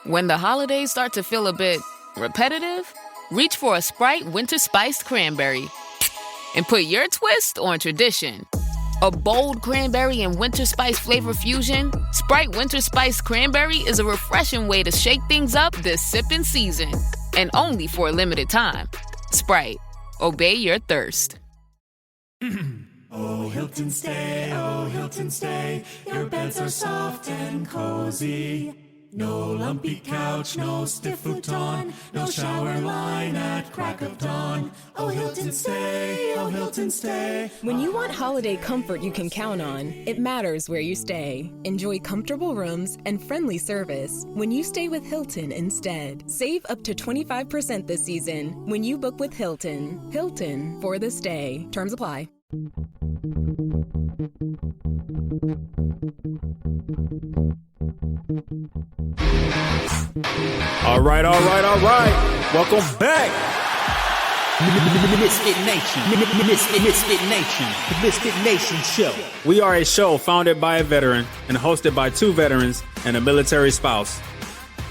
When the holidays start to feel a bit repetitive, reach for a Sprite Winter Spiced Cranberry and put your twist on tradition. A bold cranberry and winter spice flavor fusion, Sprite Winter Spiced Cranberry is a refreshing way to shake things up this sipping season. And only for a limited time. Sprite. Obey your thirst. Oh, Hilton stay, your beds are soft and cozy. No lumpy couch, no stiff futon, no shower line at crack of dawn. Oh, Hilton stay. When you want holiday comfort you can count on, it matters where you stay. Enjoy comfortable rooms and friendly service when you stay with Hilton instead. Save up to 25% this season when you book with Hilton. Hilton for the stay. Terms apply. All right. Welcome back. Misfit Nation show. We are a show founded by a veteran and hosted by two veterans and a military spouse.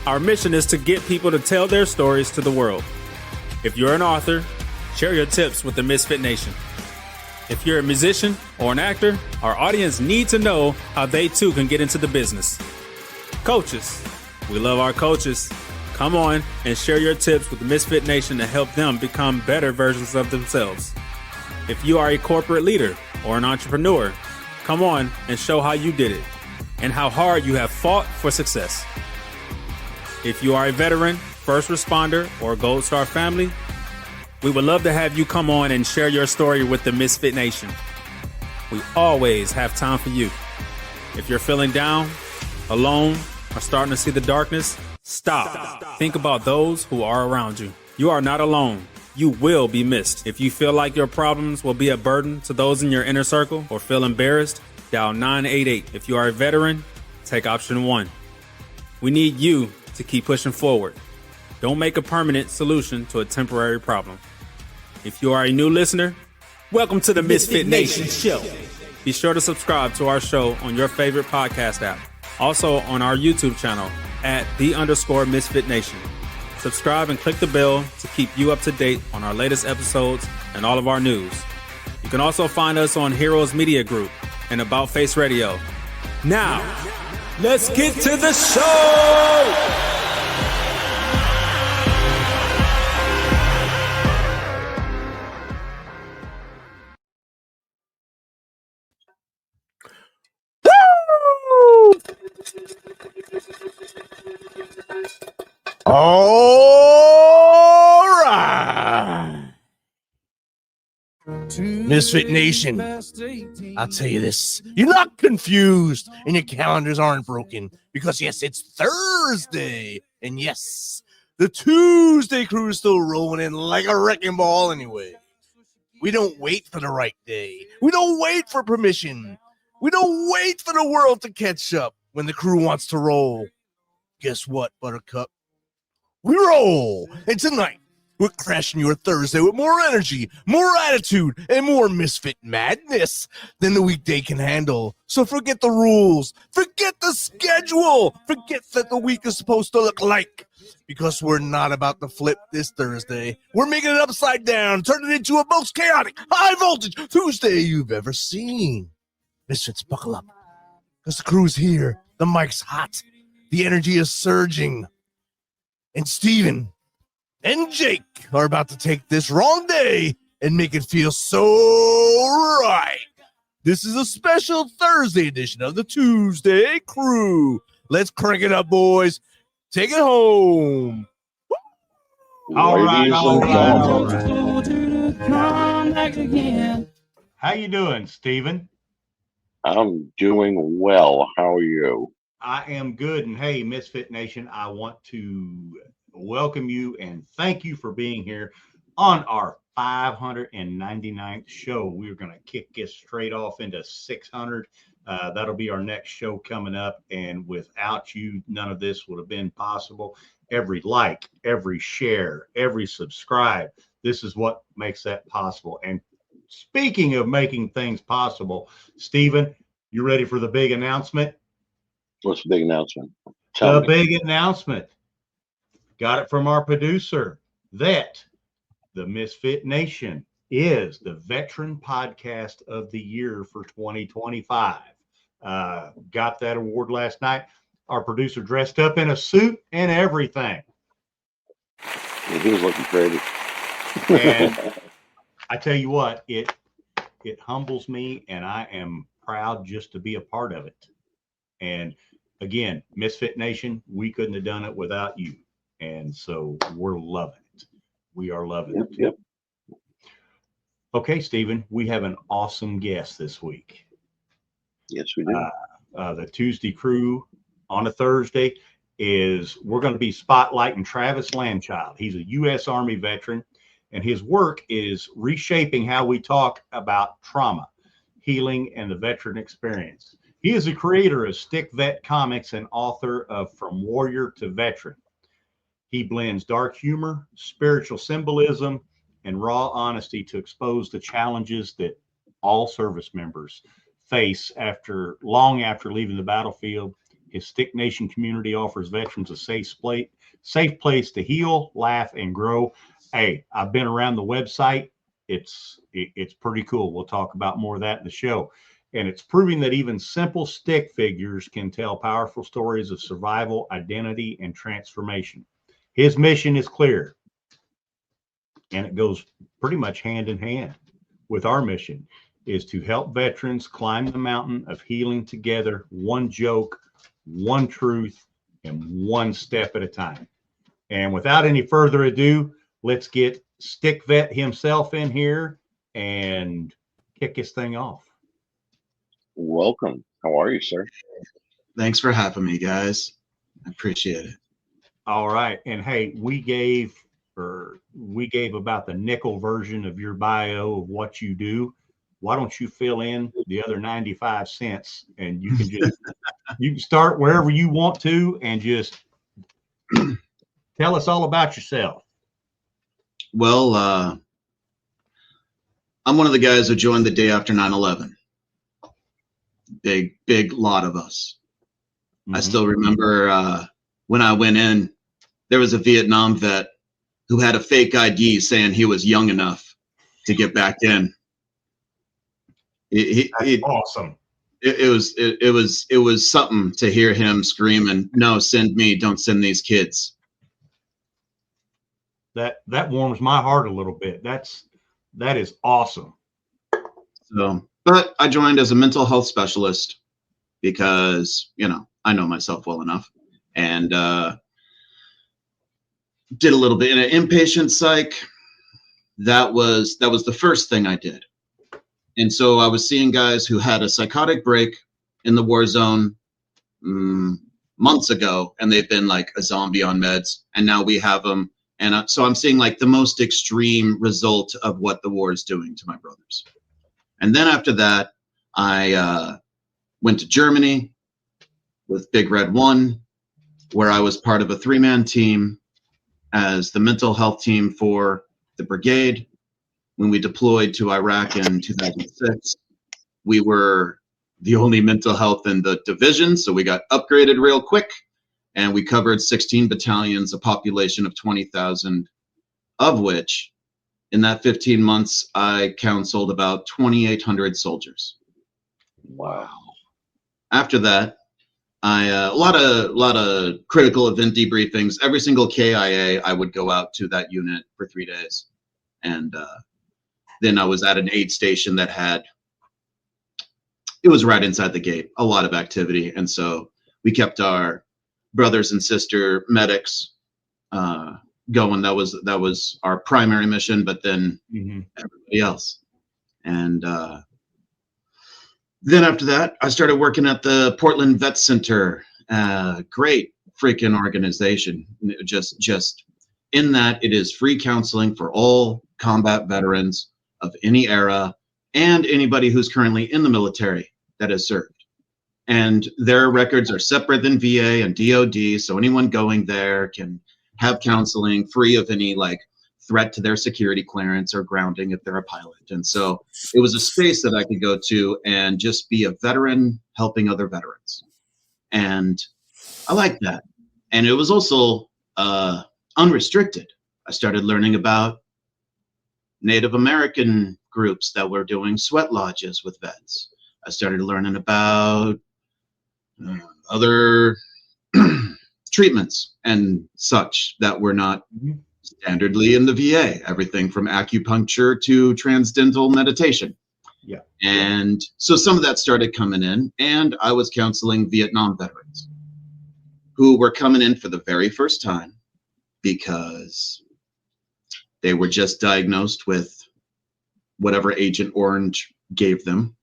Our mission is to get people to tell their stories to the world. If you're an author, share your tips with the Misfit Nation. If you're a musician or an actor, our audience need to know how they too can get into the business. Coaches, we love our coaches. Come on and share your tips with the Misfit Nation to help them become better versions of themselves. If you are a corporate leader or an entrepreneur, come on and show how you did it and how hard you have fought for success. If you are a veteran, first responder, or Gold Star family, we would love to have you come on and share your story with the Misfit Nation. We always have time for you. If you're feeling down, alone, or starting to see the darkness, stop. Think about those who are around you. You are not alone. You will be missed. If you feel like your problems will be a burden to those in your inner circle or feel embarrassed, dial 988. If you are a veteran, take option 1. We need you to keep pushing forward. Don't make a permanent solution to a temporary problem. If you are a new listener, welcome to the Misfit Nation show. Be sure to subscribe to our show on your favorite podcast app. Also on our YouTube channel at @the_Misfit Nation. Subscribe and click the bell to keep you up to date on our latest episodes and all of our news. You can also find us on Heroes Media Group and About Face Radio. Now, let's get to the show! All right, Misfit Nation, I'll tell you this. You're not confused and your calendars aren't broken because, yes, it's Thursday. And, yes, the ToosDay Crüe is still rolling in like a wrecking ball anyway. We don't wait for the right day. We don't wait for permission. We don't wait for the world to catch up when the crew wants to roll. Guess what, Buttercup? We roll. And tonight, we're crashing your Thursday with more energy, more attitude, and more misfit madness than the weekday can handle. So forget the rules. Forget the schedule. Forget that the week is supposed to look like. Because we're not about to flip this Thursday. We're making it upside down, turning it into a most chaotic, high-voltage Tuesday you've ever seen. Misfits, buckle up. Because the crew's here. The mic's hot. The energy is surging. And Steven and Jake are about to take this wrong day and make it feel so right. This is a special Thursday edition of the ToosDay Crüe. Let's crank it up, boys. Take it home. All right. Come back again. How you doing, Steven? I'm doing well. How are you? I am good. And hey, Misfit Nation, I want to welcome you and thank you for being here on our 599th show. We're going to kick this straight off into 600. That'll be our next show coming up. And without you, none of this would have been possible. Every like, every share, every subscribe. This is what makes that possible. And speaking of making things possible, Steven, you ready for the big announcement? What's the big announcement? The big announcement. Got it from our producer that the Misfit Nation is the Veteran Podcast of the Year for 2025. Got that award last night. Our producer dressed up in a suit and everything. Yeah, he was looking crazy. And I tell you what, it humbles me, and I am proud just to be a part of it. And again, Misfit Nation, we couldn't have done it without you. And so we're loving it. We are loving it. Yep. Okay, Stephen, we have an awesome guest this week. Yes, we do. The ToosDay Crüe on a Thursday we're going to be spotlighting Travis Landchild. He's a U.S. Army veteran, and his work is reshaping how we talk about trauma, healing, and the veteran experience. He is a creator of Stick Vet Comics and author of From Warrior to Veteran. He blends dark humor, spiritual symbolism, and raw honesty to expose the challenges that all service members face long after leaving the battlefield. His Stick Nation community offers veterans a safe place to heal, laugh, and grow. Hey, I've been around the website. It's pretty cool. We'll talk about more of that in the show. And it's proving that even simple stick figures can tell powerful stories of survival, identity, and transformation. His mission is clear, and it goes pretty much hand in hand with our mission, is to help veterans climb the mountain of healing together, one joke, one truth, and one step at a time. And without any further ado, let's get Stick Vet himself in here and kick this thing off. Welcome. How are you, sir? Thanks for having me, guys. I appreciate it. All right. And hey, we gave about the nickel version of your bio of what you do. Why don't you fill in the other 95 cents, and you can just you can start wherever you want to and just tell us all about yourself. Well, I'm one of the guys who joined the day after 9/11. Big lot of us. Mm-hmm. I still remember when I went in, there was a Vietnam vet who had a fake ID saying he was young enough to get back in. That's awesome. It was something to hear him screaming, "No, send me, don't send these kids." That warms my heart a little bit. That is awesome. So, but I joined as a mental health specialist because, I know myself well enough, and did a little bit in an inpatient psych. That was the first thing I did. And so I was seeing guys who had a psychotic break in the war zone months ago, and they've been like a zombie on meds, and now we have them. And so I'm seeing like the most extreme result of what the war is doing to my brothers. And then after that, I went to Germany with Big Red 1, where I was part of a 3-man team as the mental health team for the brigade. When we deployed to Iraq in 2006, we were the only mental health in the division, so we got upgraded real quick, and we covered 16 battalions, a population of 20,000, of which, in that 15 months, I counseled about 2,800 soldiers. Wow. After that, a lot of critical event debriefings. Every single KIA, I would go out to that unit for 3 days, and then I was at an aid station that it was right inside the gate, a lot of activity. And so we kept our brothers and sister medics going. That was our primary mission, but then everybody else. And then after that, I started working at the Portland Vet Center. Great freaking organization. Just in that it is free counseling for all combat veterans of any era and anybody who's currently in the military that has served. And their records are separate than VA and DOD, so anyone going there can have counseling free of any threat to their security clearance or grounding if they're a pilot. And so it was a space that I could go to and just be a veteran helping other veterans. And I liked that. And it was also a unrestricted. I started learning about Native American groups that were doing sweat lodges with vets. I started learning about other treatments and such that were not standardly in the VA, everything from acupuncture to transcendental meditation. Yeah. And so some of that started coming in, and I was counseling Vietnam veterans who were coming in for the very first time because they were just diagnosed with whatever Agent Orange gave them.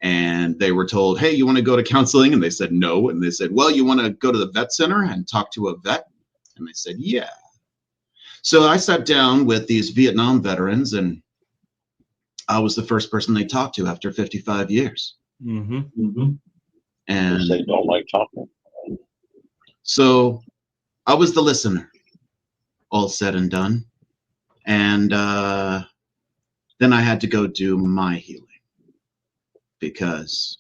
And they were told, hey, you want to go to counseling? And they said, no. And they said, well, you want to go to the vet center and talk to a vet? And they said, yeah. So I sat down with these Vietnam veterans, and I was the first person they talked to after 55 years. And they don't like talking. So I was the listener, all said and done. And then I had to go do my healing because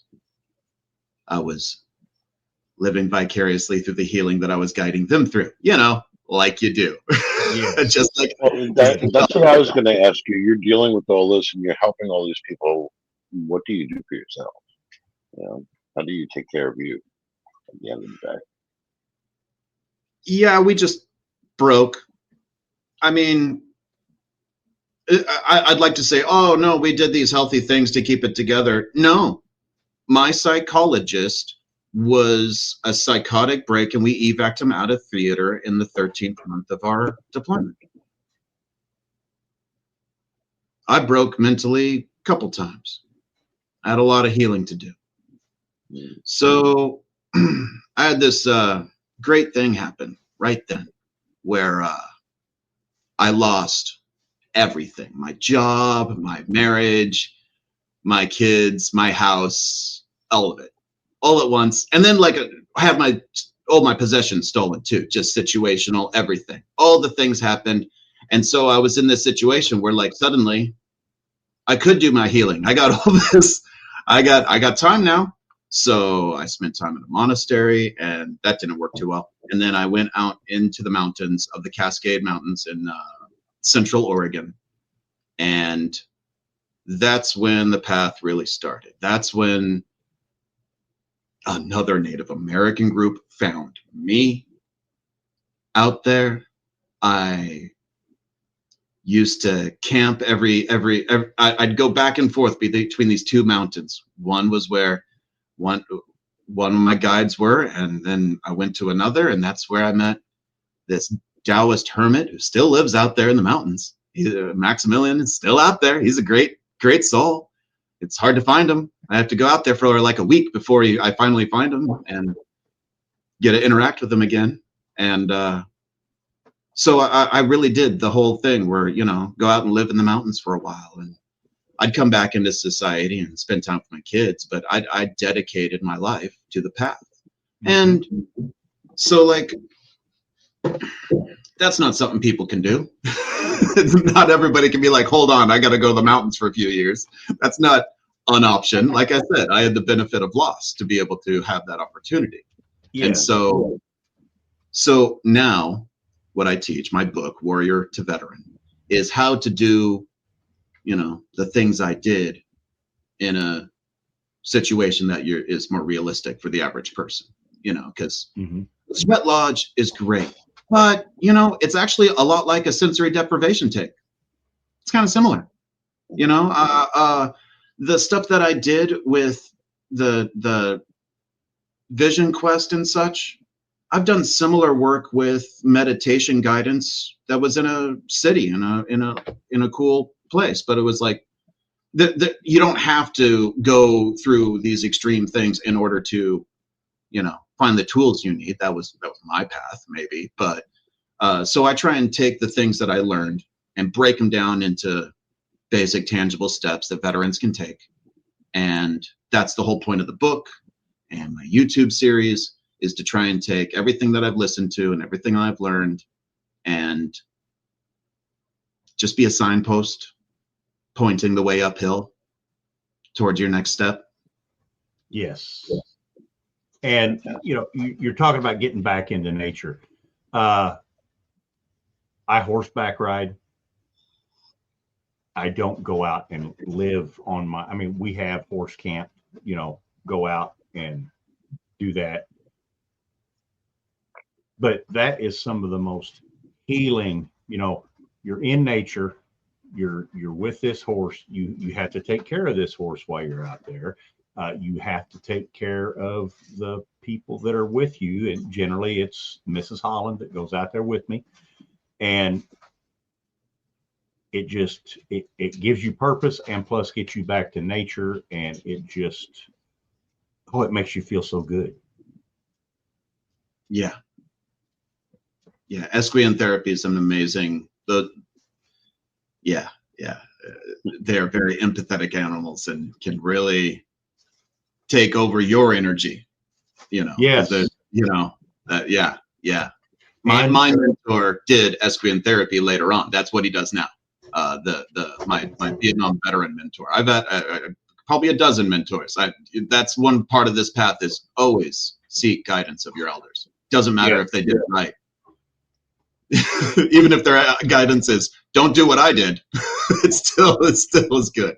I was living vicariously through the healing that I was guiding them through, like you do. Yeah. Just like that's what I was going to ask you. You're dealing with all this and you're helping all these people. What do you do for yourself? How do you take care of you at the end of the day? Yeah, we just broke. I mean, I'd like to say, oh, no, we did these healthy things to keep it together. No, my psychologist was a psychotic break, and we evac'd him out of theater in the 13th month of our deployment. I broke mentally a couple times. I had a lot of healing to do. So I had this great thing happen right then where I lost everything, my job, my marriage, my kids, my house, all of it, all at once. And then I have all my possessions stolen too, just situational, everything, all the things happened. And so I was in this situation where suddenly I could do my healing. I got all this, I got time now. So I spent time in a monastery, and that didn't work too well. And then I went out into the mountains of the Cascade Mountains in Central Oregon. And that's when the path really started. That's when another Native American group found me out there. I used to camp I'd go back and forth between these two mountains. One was where one of my guides were, and then I went to another, and that's where I met this Taoist hermit who still lives out there in the mountains. Maximilian is still out there. He's a great soul. It's hard to find him. I have to go out there for a week before I finally find him and get to interact with him again. And so I really did the whole thing where, go out and live in the mountains for a while. And I'd come back into society and spend time with my kids, but I dedicated my life to the path. And so that's not something people can do. Not everybody can be like, hold on, I got to go to the mountains for a few years. That's not an option. Like I said, I had the benefit of loss to be able to have that opportunity. Yeah. And so now what I teach, my book, Warrior to Veteran, is how to do, the things I did in a situation that is more realistic for the average person, because sweat lodge is great. But, it's actually a lot like a sensory deprivation take. It's kind of similar. The stuff that I did with the vision quest and such, I've done similar work with meditation guidance that was in a city, in a cool place. But it was you don't have to go through these extreme things in order to, find the tools you need. That was my path, maybe. But so I try and take the things that I learned and break them down into basic, tangible steps that veterans can take. And that's the whole point of the book and my YouTube series, is to try and take everything that I've listened to and everything I've learned and just be a signpost pointing the way uphill towards your next step. Yes. And, you're talking about getting back into nature. I horseback ride. I don't go out and live on my, I mean, we have horse camp, you know, go out and do that. But that is some of the most healing, you know, you're in nature, you're with this horse, you have to take care of this horse while you're out there. You have to take care of the people that are with you. And generally it's Mrs. Holland that goes out there with me. And it just, it gives you purpose, and plus gets you back to nature. And it just, oh, it makes you feel so good. Yeah. Yeah. Equine therapy is an amazing, they're very empathetic animals and can really take over your energy, you know. Yes. My mentor did equine therapy later on. That's what he does now. My Vietnam veteran mentor. I've had probably a dozen mentors. That's one part of this path is always seek guidance of your elders. Doesn't matter if they did it right. Even if their guidance is don't do what I did, it still is good.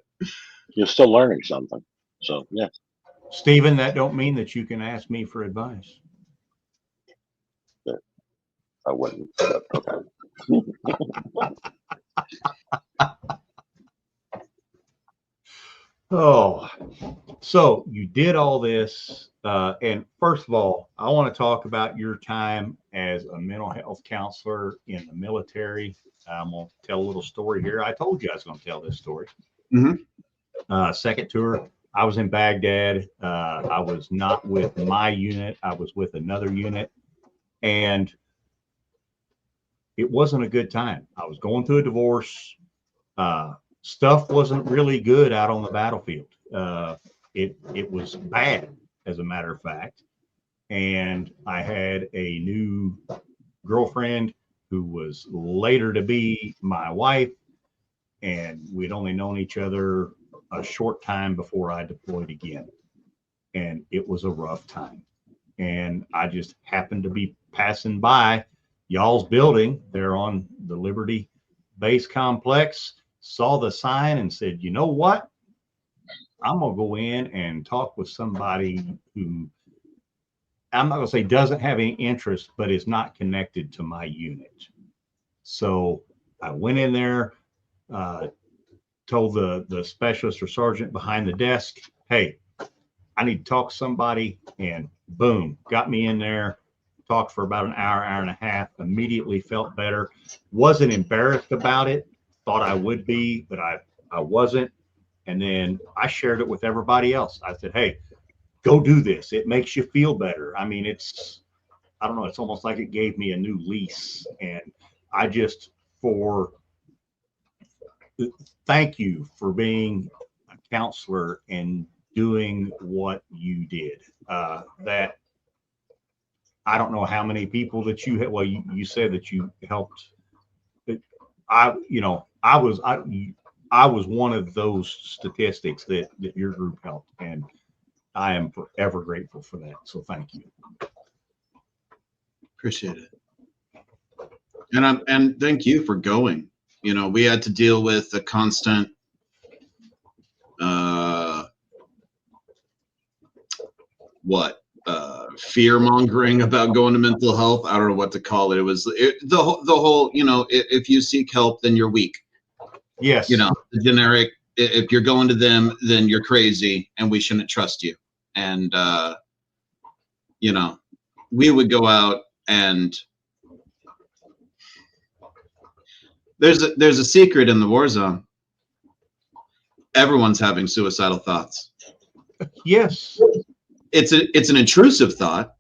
You're still learning something. So yeah. Stephen, that don't mean that you can ask me for advice. I wouldn't. Okay. Oh, so you did all this. And first of all, I want to talk about your time as a mental health counselor in the military. I'm going to tell a little story here. I told you I was going to tell this story. Mm-hmm. Second tour, I was in Baghdad. I was not with my unit. I was with another unit. And it wasn't a good time. I was going through a divorce. Stuff wasn't really good out on the battlefield. It was bad, as a matter of fact. And I had a new girlfriend who was later to be my wife. And we'd only known each other a short time before I deployed again. And it was a rough time. And I just happened to be passing by y'all's building there on the Liberty Base Complex, saw the sign and said, you know what? I'm going to go in and talk with somebody who, I'm not going to say doesn't have any interest, but is not connected to my unit. So I went in there, told the specialist or sergeant behind the desk, hey, I need to talk to somebody, and boom, got me in there, talked for about an hour and a half, immediately felt better. Wasn't embarrassed about it, thought I would be, but I wasn't. And then I shared it with everybody else. I said, hey, go do this. It makes you feel better. I mean, I don't know, it's almost like it gave me a new lease. And I just, thank you for being a counselor and doing what you did. That I don't know how many people that you had. Well, you said that you helped. I was one of those statistics that your group helped, and I am forever grateful for that. So thank you. Appreciate it. And thank you for going. You know, we had to deal with the constant fear mongering about going to mental health. I don't know what to call it. It was the whole, you know, if you seek help, then you're weak. Yes. You know, the generic, if you're going to them, then you're crazy and we shouldn't trust you. And, you know, we would go out and there's a secret in the war zone. Everyone's having suicidal thoughts. Yes. It's an intrusive thought.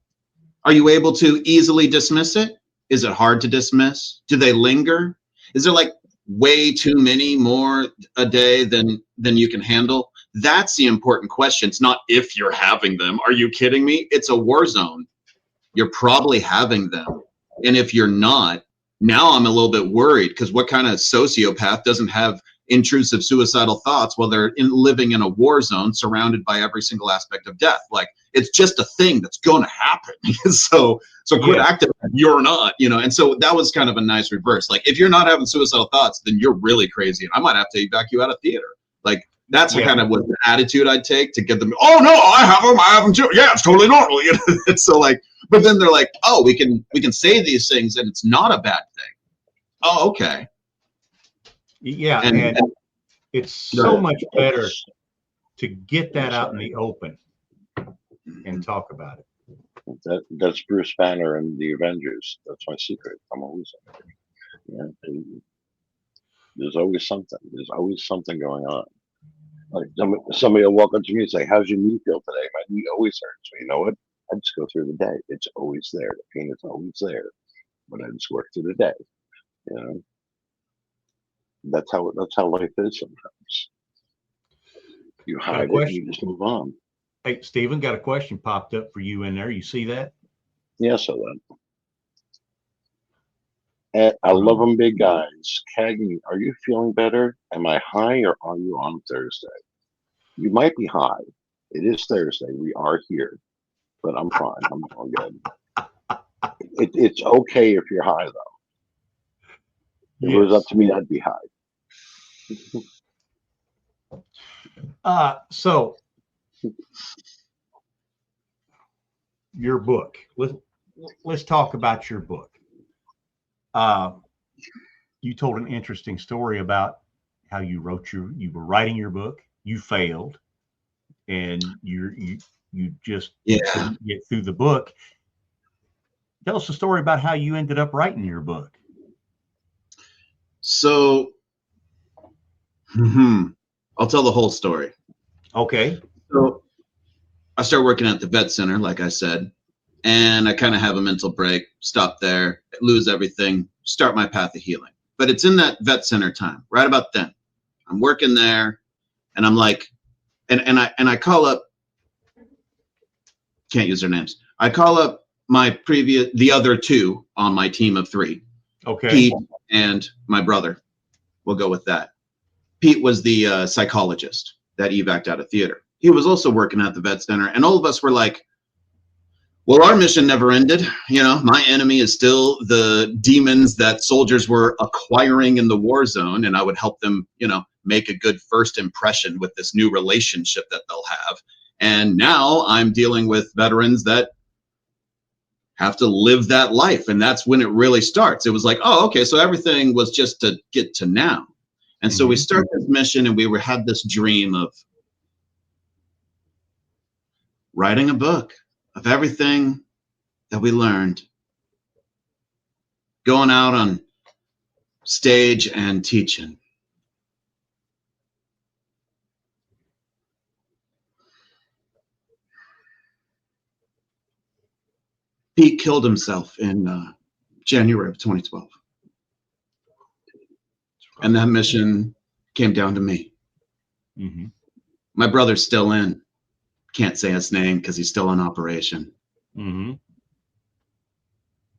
Are you able to easily dismiss it? Is it hard to dismiss? Do they linger? Is there like way too many more a day than you can handle? That's the important question. It's not if you're having them. Are you kidding me? It's a war zone. You're probably having them. And if you're not, now I'm a little bit worried, because what kind of sociopath doesn't have intrusive suicidal thoughts while they're living in a war zone surrounded by every single aspect of death? Like, It's just a thing that's going to happen. so quit acting like you're not, and so that was kind of a nice reverse. Like, if you're not having suicidal thoughts, then you're really crazy, and I might have to evacuate you out of theater. Like, that's kind of what the attitude I'd take to get them. Oh no, I have them too. Yeah, it's totally normal. So like, but then they're like, oh, we can say these things and it's not a bad thing. Oh, okay. Yeah, and it's so much better to get that out in the open and talk about it. That's Bruce Banner and the Avengers. That's my secret. I'm always, there's always something. There's always something going on. Like somebody will walk up to me and say, "How's your knee feel today?" My knee always hurts. But you know what? I just go through the day. It's always there. The pain is always there, but I just work through the day. That's how life is sometimes. You hide it and you just move on. Hey, Stephen, got a question popped up for you in there. You see that? Yeah, so that. I love them big guys. Cagney, are you feeling better? Am I high or are you on Thursday? You might be high. It is Thursday. We are here. But I'm fine. I'm all good. It's okay if you're high, though. If it was up to me, I'd be high. So your book. Let's talk about your book. You told an interesting story about how you were writing your book, you failed, and you just couldn't get through the book. Tell us a story about how you ended up writing your book. So, I'll tell the whole story. Okay. So I start working at the vet center, like I said, and I kind of have a mental break, stop there, lose everything, start my path of healing. But it's in that vet center time, right about then. I'm working there, and I'm like, and I call up, can't use their names. I call up the other two on my team of three. Okay. Pete and my brother. We'll go with that. Pete was the psychologist that evac'd out of theater. He was also working at the vet center, and all of us were like, well, our mission never ended. My enemy is still the demons that soldiers were acquiring in the war zone, and I would help them, make a good first impression with this new relationship that they'll have. And now I'm dealing with veterans that have to live that life, and that's when it really starts. It was like, oh, okay, so everything was just to get to now. And so we start this mission, and we had this dream of writing a book of everything that we learned, going out on stage and teaching. Pete killed himself in January of 2012. And that mission came down to me. Mm-hmm. My brother's still in. Can't say his name because he's still in operation. Mm-hmm.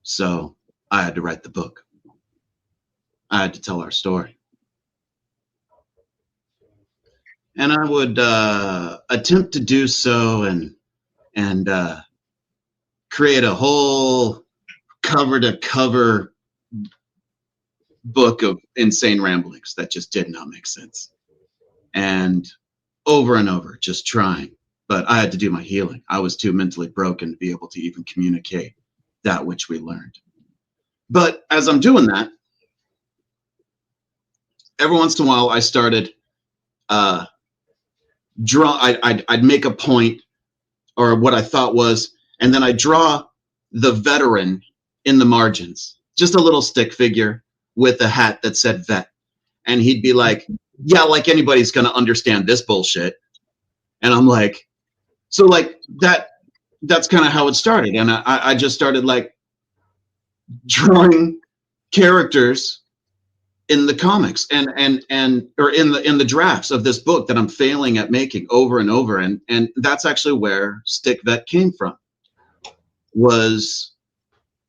So I had to write the book. I had to tell our story. And I would attempt to do so and create a whole cover-to-cover book of insane ramblings that just did not make sense. And over, just trying. But I had to do my healing. I was too mentally broken to be able to even communicate that which we learned. But as I'm doing that, every once in a while I started I'd make a point or what I thought was, and then I draw the veteran in the margins, just a little stick figure with a hat that said vet. And he'd be like, yeah, like anybody's going to understand this bullshit. And I'm like, so like that's kind of how it started. And I just started like drawing characters in the comics and or in the drafts of this book that I'm failing at making over and over. And that's actually where Stick Vet came from, was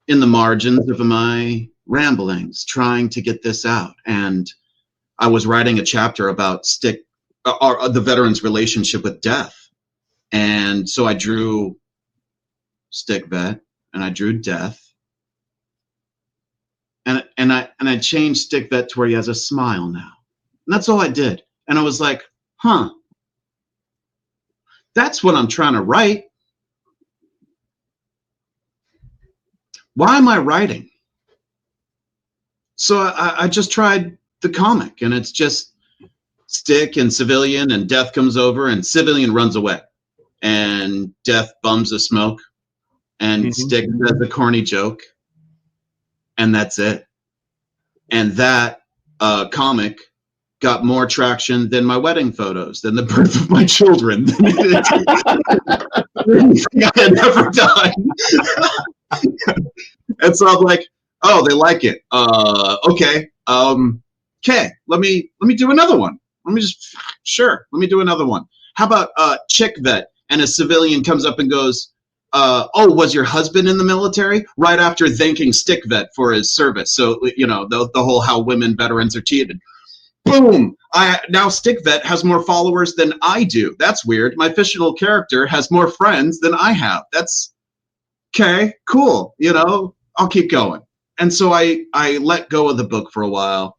in the margins of my ramblings, trying to get this out. And I was writing a chapter about the veteran's relationship with death. And so I drew Stick Vet and I drew Death. And I changed Stick Vet to where he has a smile now. And that's all I did. And I was like, huh, that's what I'm trying to write. Why am I writing? So I just tried the comic, and it's just Stick and Civilian, and Death comes over, and Civilian runs away. And Death bums a smoke, and Stick does a corny joke, and that's it. And that comic got more traction than my wedding photos, than the birth of my children, than anything I had ever done. And so I'm like, oh, they like it. Okay. Okay. Let me do another one. Let me do another one. How about Chick Vet? And a civilian comes up and goes, oh, was your husband in the military? Right after thanking Stick Vet for his service. So, you know, the whole how women veterans are cheated. Boom! Now Stick Vet has more followers than I do. That's weird. My fictional character has more friends than I have. That's okay, cool. You know, I'll keep going. And so I let go of the book for a while,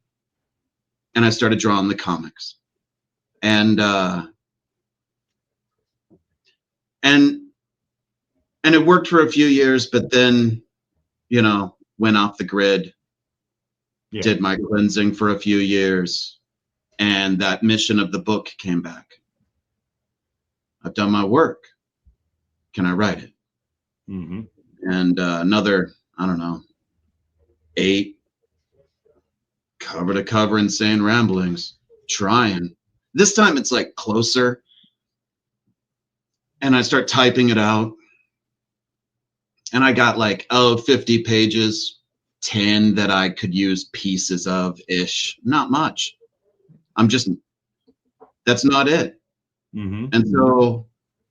and I started drawing the comics. And it worked for a few years, but then, you know, went off the grid. Yeah. Did my cleansing for a few years, and that mission of the book came back. I've done my work. Can I write it? Mm-hmm. And another, I don't know, 8 cover to cover insane ramblings. Trying. This time it's like closer. And I start typing it out. And I got like, 50 pages. 10 that I could use pieces of ish. Not much. That's not it. Mm-hmm. And so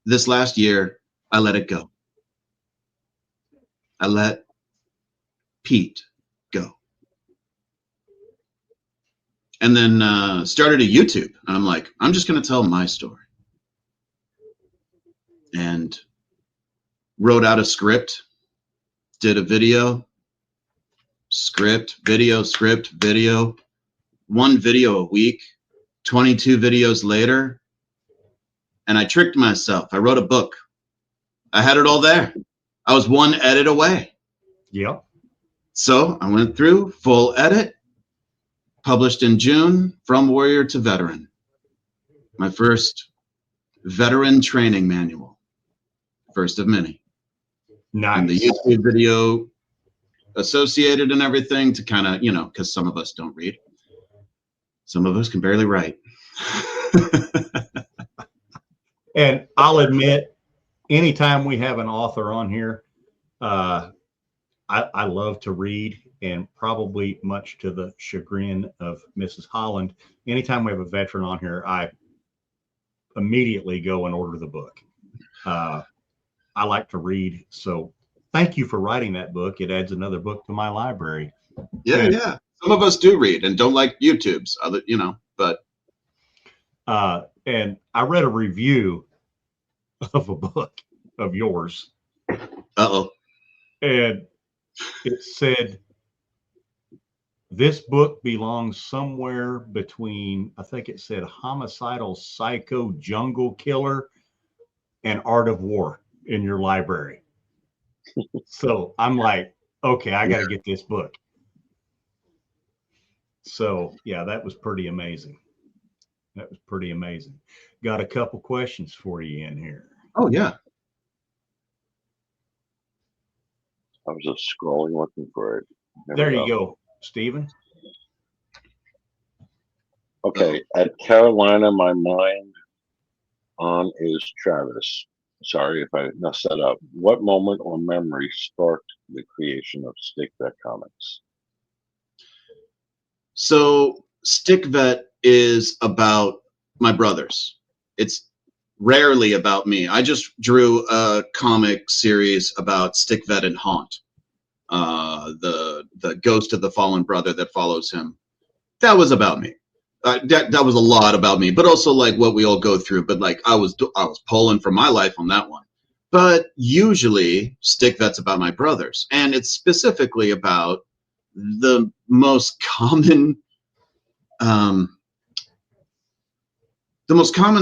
this last year, I let it go. I let Pete go. And then started a YouTube. And I'm like, I'm just going to tell my story. And wrote out a script, did a video, script, video, 1 video a week, 22 videos later. And I tricked myself. I wrote a book. I had it all there. I was 1 edit away. Yep. So I went through full edit, published in June, From Warrior to Veteran. My first veteran training manual. First of many. Nice. And the YouTube video associated and everything to kind of, you know, because some of us don't read. Some of us can barely write. And I'll admit, anytime we have an author on here, I love to read, and probably much to the chagrin of Mrs. Holland, anytime we have a veteran on here, I immediately go and order the book. I like to read, so thank you for writing that book. It adds another book to my library. Yeah, yeah. Some of us do read and don't like YouTube's, you know, but. And I read a review of a book of yours. Uh-oh. And it said, this book belongs somewhere between, I think it said, homicidal psycho jungle killer and Art of War in your library. So I'm like, okay, I got to get this book. So yeah, that was pretty amazing. That was pretty amazing. Got a couple questions for you in here. Oh yeah. I was just scrolling looking for it. There you go, Stephen. Okay, at Carolina, my mind on is Travis. Sorry if I messed that up. What moment or memory sparked the creation of Stick Vet Comics? So Stick Vet is about my brothers. It's rarely about me. I just drew a comic series about Stick Vet and Haunt, the ghost of the fallen brother that follows him. That was about me. That was a lot about me, but also like what we all go through. But like I was pulling for my life on that one. But usually Stick Vet's about my brothers, and it's specifically about the most common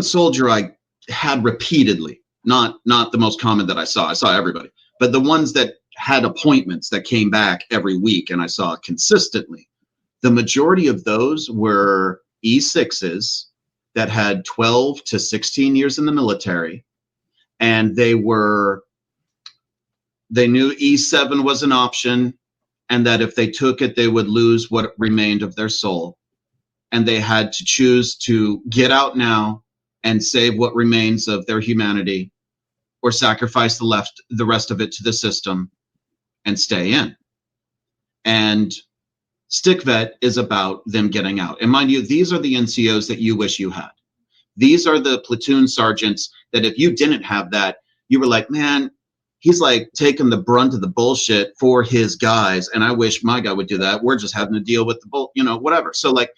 soldier I had repeatedly. Not the most common that I saw everybody, but the ones that had appointments that came back every week and I saw consistently. The majority of those were E6s that had 12 to 16 years in the military, and they knew E7 was an option, and that if they took it, they would lose what remained of their soul. And they had to choose to get out now and save what remains of their humanity, or sacrifice the rest of it to the system and stay in. And Stick Vet is about them getting out. And mind you, these are the NCOs that you wish you had. These are the platoon sergeants that if you didn't have that, you were like, man, he's like taking the brunt of the bullshit for his guys. And I wish my guy would do that. We're just having to deal with whatever. So like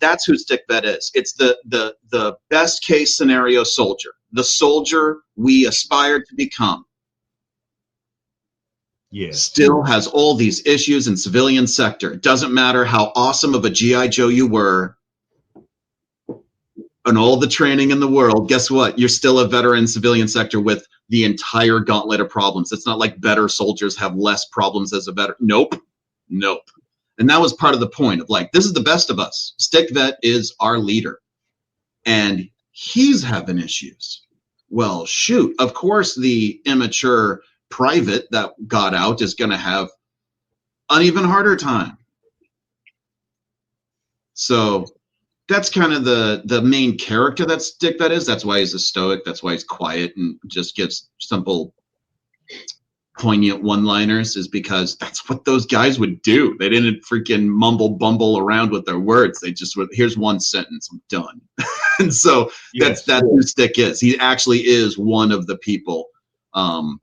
that's who Stick Vet is. It's the best case scenario soldier, the soldier we aspire to become. Yes. Still has all these issues in civilian sector. It doesn't matter how awesome of a GI Joe you were and all the training in the world. Guess what? You're still a veteran civilian sector with the entire gauntlet of problems. It's not like better soldiers have less problems as a veteran. Nope. And that was part of the point of like, this is the best of us. Stick Vet is our leader, and he's having issues. Well, shoot. Of course, the immature private that got out is going to have an even harder time. So that's kind of the main character that Stick Vet is. That's why he's a stoic. That's why he's quiet and just gives simple, poignant one-liners, is because that's what those guys would do. They didn't freaking bumble around with their words. They just would, here's one sentence, I'm done. And so that's who Stick is. He actually is one of the people. And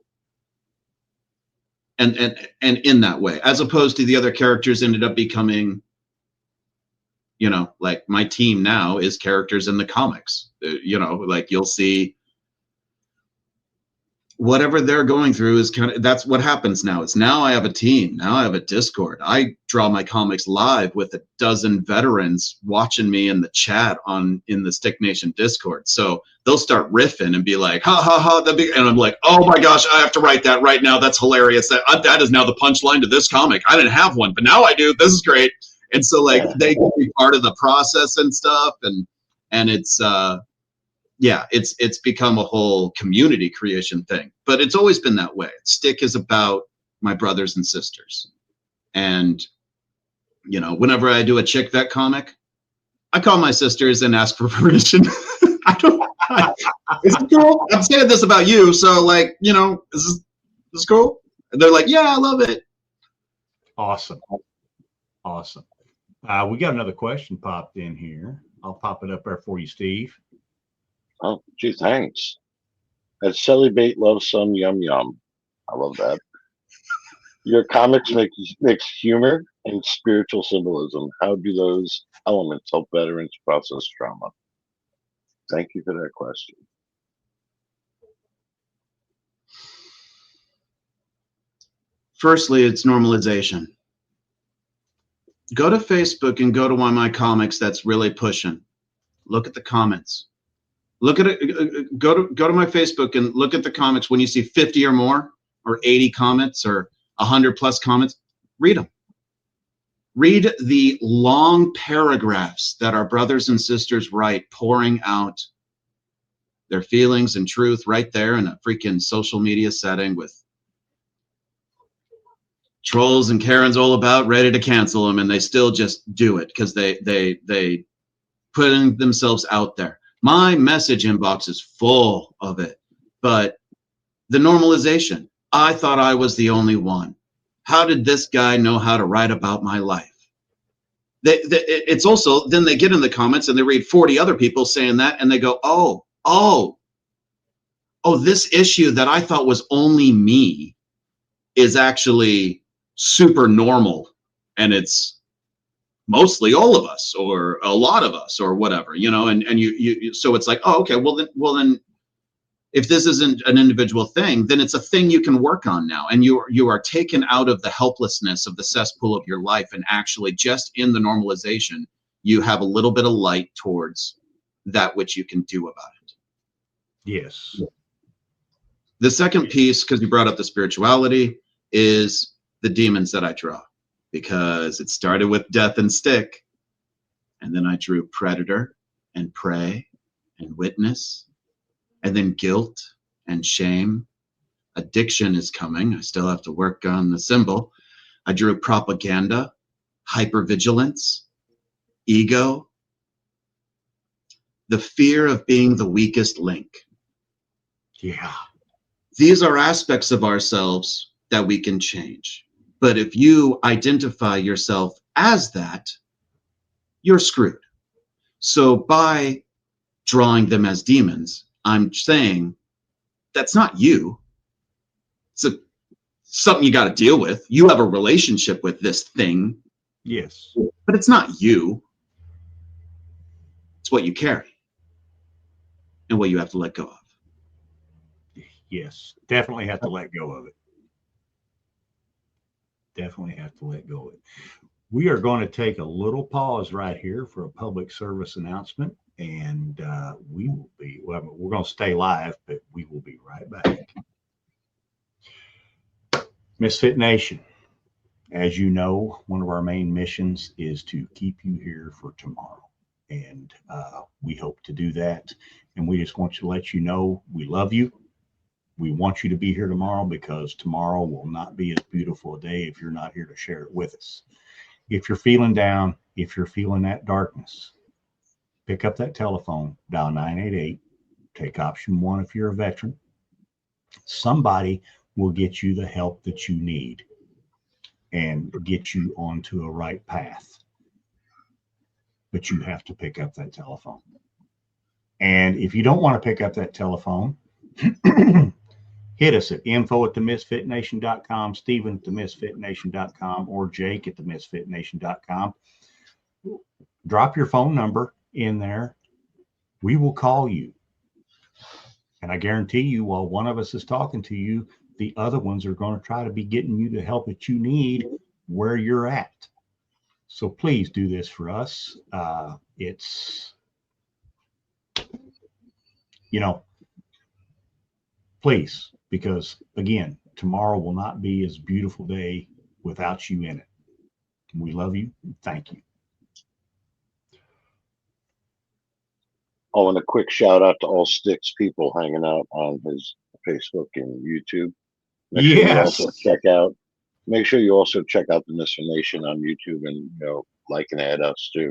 in that way, as opposed to the other characters ended up becoming, like my team now is characters in the comics. Like you'll see whatever they're going through is that's what happens now. It's now I have a team. Now I have a Discord. I draw my comics live with 12 veterans watching me in the chat in the Stick Nation Discord. So they'll start riffing and be like, ha ha ha. And I'm like, oh my gosh, I have to write that right now. That's hilarious. That is now the punchline to this comic. I didn't have one, but now I do. This is great. And so like they can be part of the process and stuff. And it's, it's become a whole community creation thing, but it's always been that way. Stick is about my brothers and sisters. And, whenever I do a chick vet comic, I call my sisters and ask for permission. Is it cool? I'm saying this about you. So like, is this cool? And they're like, yeah, I love it. Awesome. We got another question popped in here. I'll pop it up there for you, Steve. Oh, gee, thanks. As Celibate loves some yum yum. I love that. Your comics mix humor and spiritual symbolism. How do those elements help veterans process trauma? Thank you for that question. Firstly, it's normalization. Go to Facebook and go to one of my comics that's really pushing. Look at the comments. Look at it. Go to my Facebook and look at the comics. When you see 50 or more, or 80 comments, or 100 plus comments, read them. Read the long paragraphs that our brothers and sisters write, pouring out their feelings and truth right there in a freaking social media setting with trolls and Karens all about, ready to cancel them, and they still just do it because they putting themselves out there. My message inbox is full of it, but the normalization. I thought I was the only one. How did this guy know how to write about my life? It's also, then they get in the comments and they read 40 other people saying that, and they go, oh, this issue that I thought was only me is actually super normal, and it's mostly all of us or a lot of us or whatever, you know, and you so it's like, oh, okay, well then if this isn't an individual thing, then it's a thing you can work on now. And you are taken out of the helplessness of the cesspool of your life, and actually just in the normalization, you have a little bit of light towards that which you can do about it. Yes. The second piece, because you brought up the spirituality, is the demons that I draw, because it started with death and stick. And then I drew predator and prey and witness, and then guilt and shame. Addiction is coming. I still have to work on the symbol. I drew propaganda, hypervigilance, ego, the fear of being the weakest link. Yeah. These are aspects of ourselves that we can change. But if you identify yourself as that, you're screwed. So by drawing them as demons, I'm saying that's not you. It's something you got to deal with. You have a relationship with this thing. Yes. But it's not you. It's what you carry and what you have to let go of. Yes. Definitely have to let go of it. Definitely have to let go of it. We are going to take a little pause right here for a public service announcement, and we're going to stay live, but we will be right back. Misfit Nation, as you know, one of our main missions is to keep you here for tomorrow, and we hope to do that. And we just want to let you know we love you. We want you to be here tomorrow, because tomorrow will not be as beautiful a day if you're not here to share it with us. If you're feeling down, if you're feeling that darkness, pick up that telephone, dial 988, take option 1 if you're a veteran. Somebody will get you the help that you need and get you onto a right path. But you have to pick up that telephone. And if you don't want to pick up that telephone, hit us at info@themisfitnation.com, Steven@themisfitnation.com, or Jake@themisfitnation.com. Drop your phone number in there. We will call you. And I guarantee you, while one of us is talking to you, the other ones are going to try to be getting you the help that you need where you're at. So please do this for us. It's, please. Because, again, tomorrow will not be as beautiful day without you in it. We love you. Thank you. Oh, and a quick shout out to all Sticks people hanging out on his Facebook and YouTube. Make sure you also check out the Misfit Nation on YouTube, and like and add us too.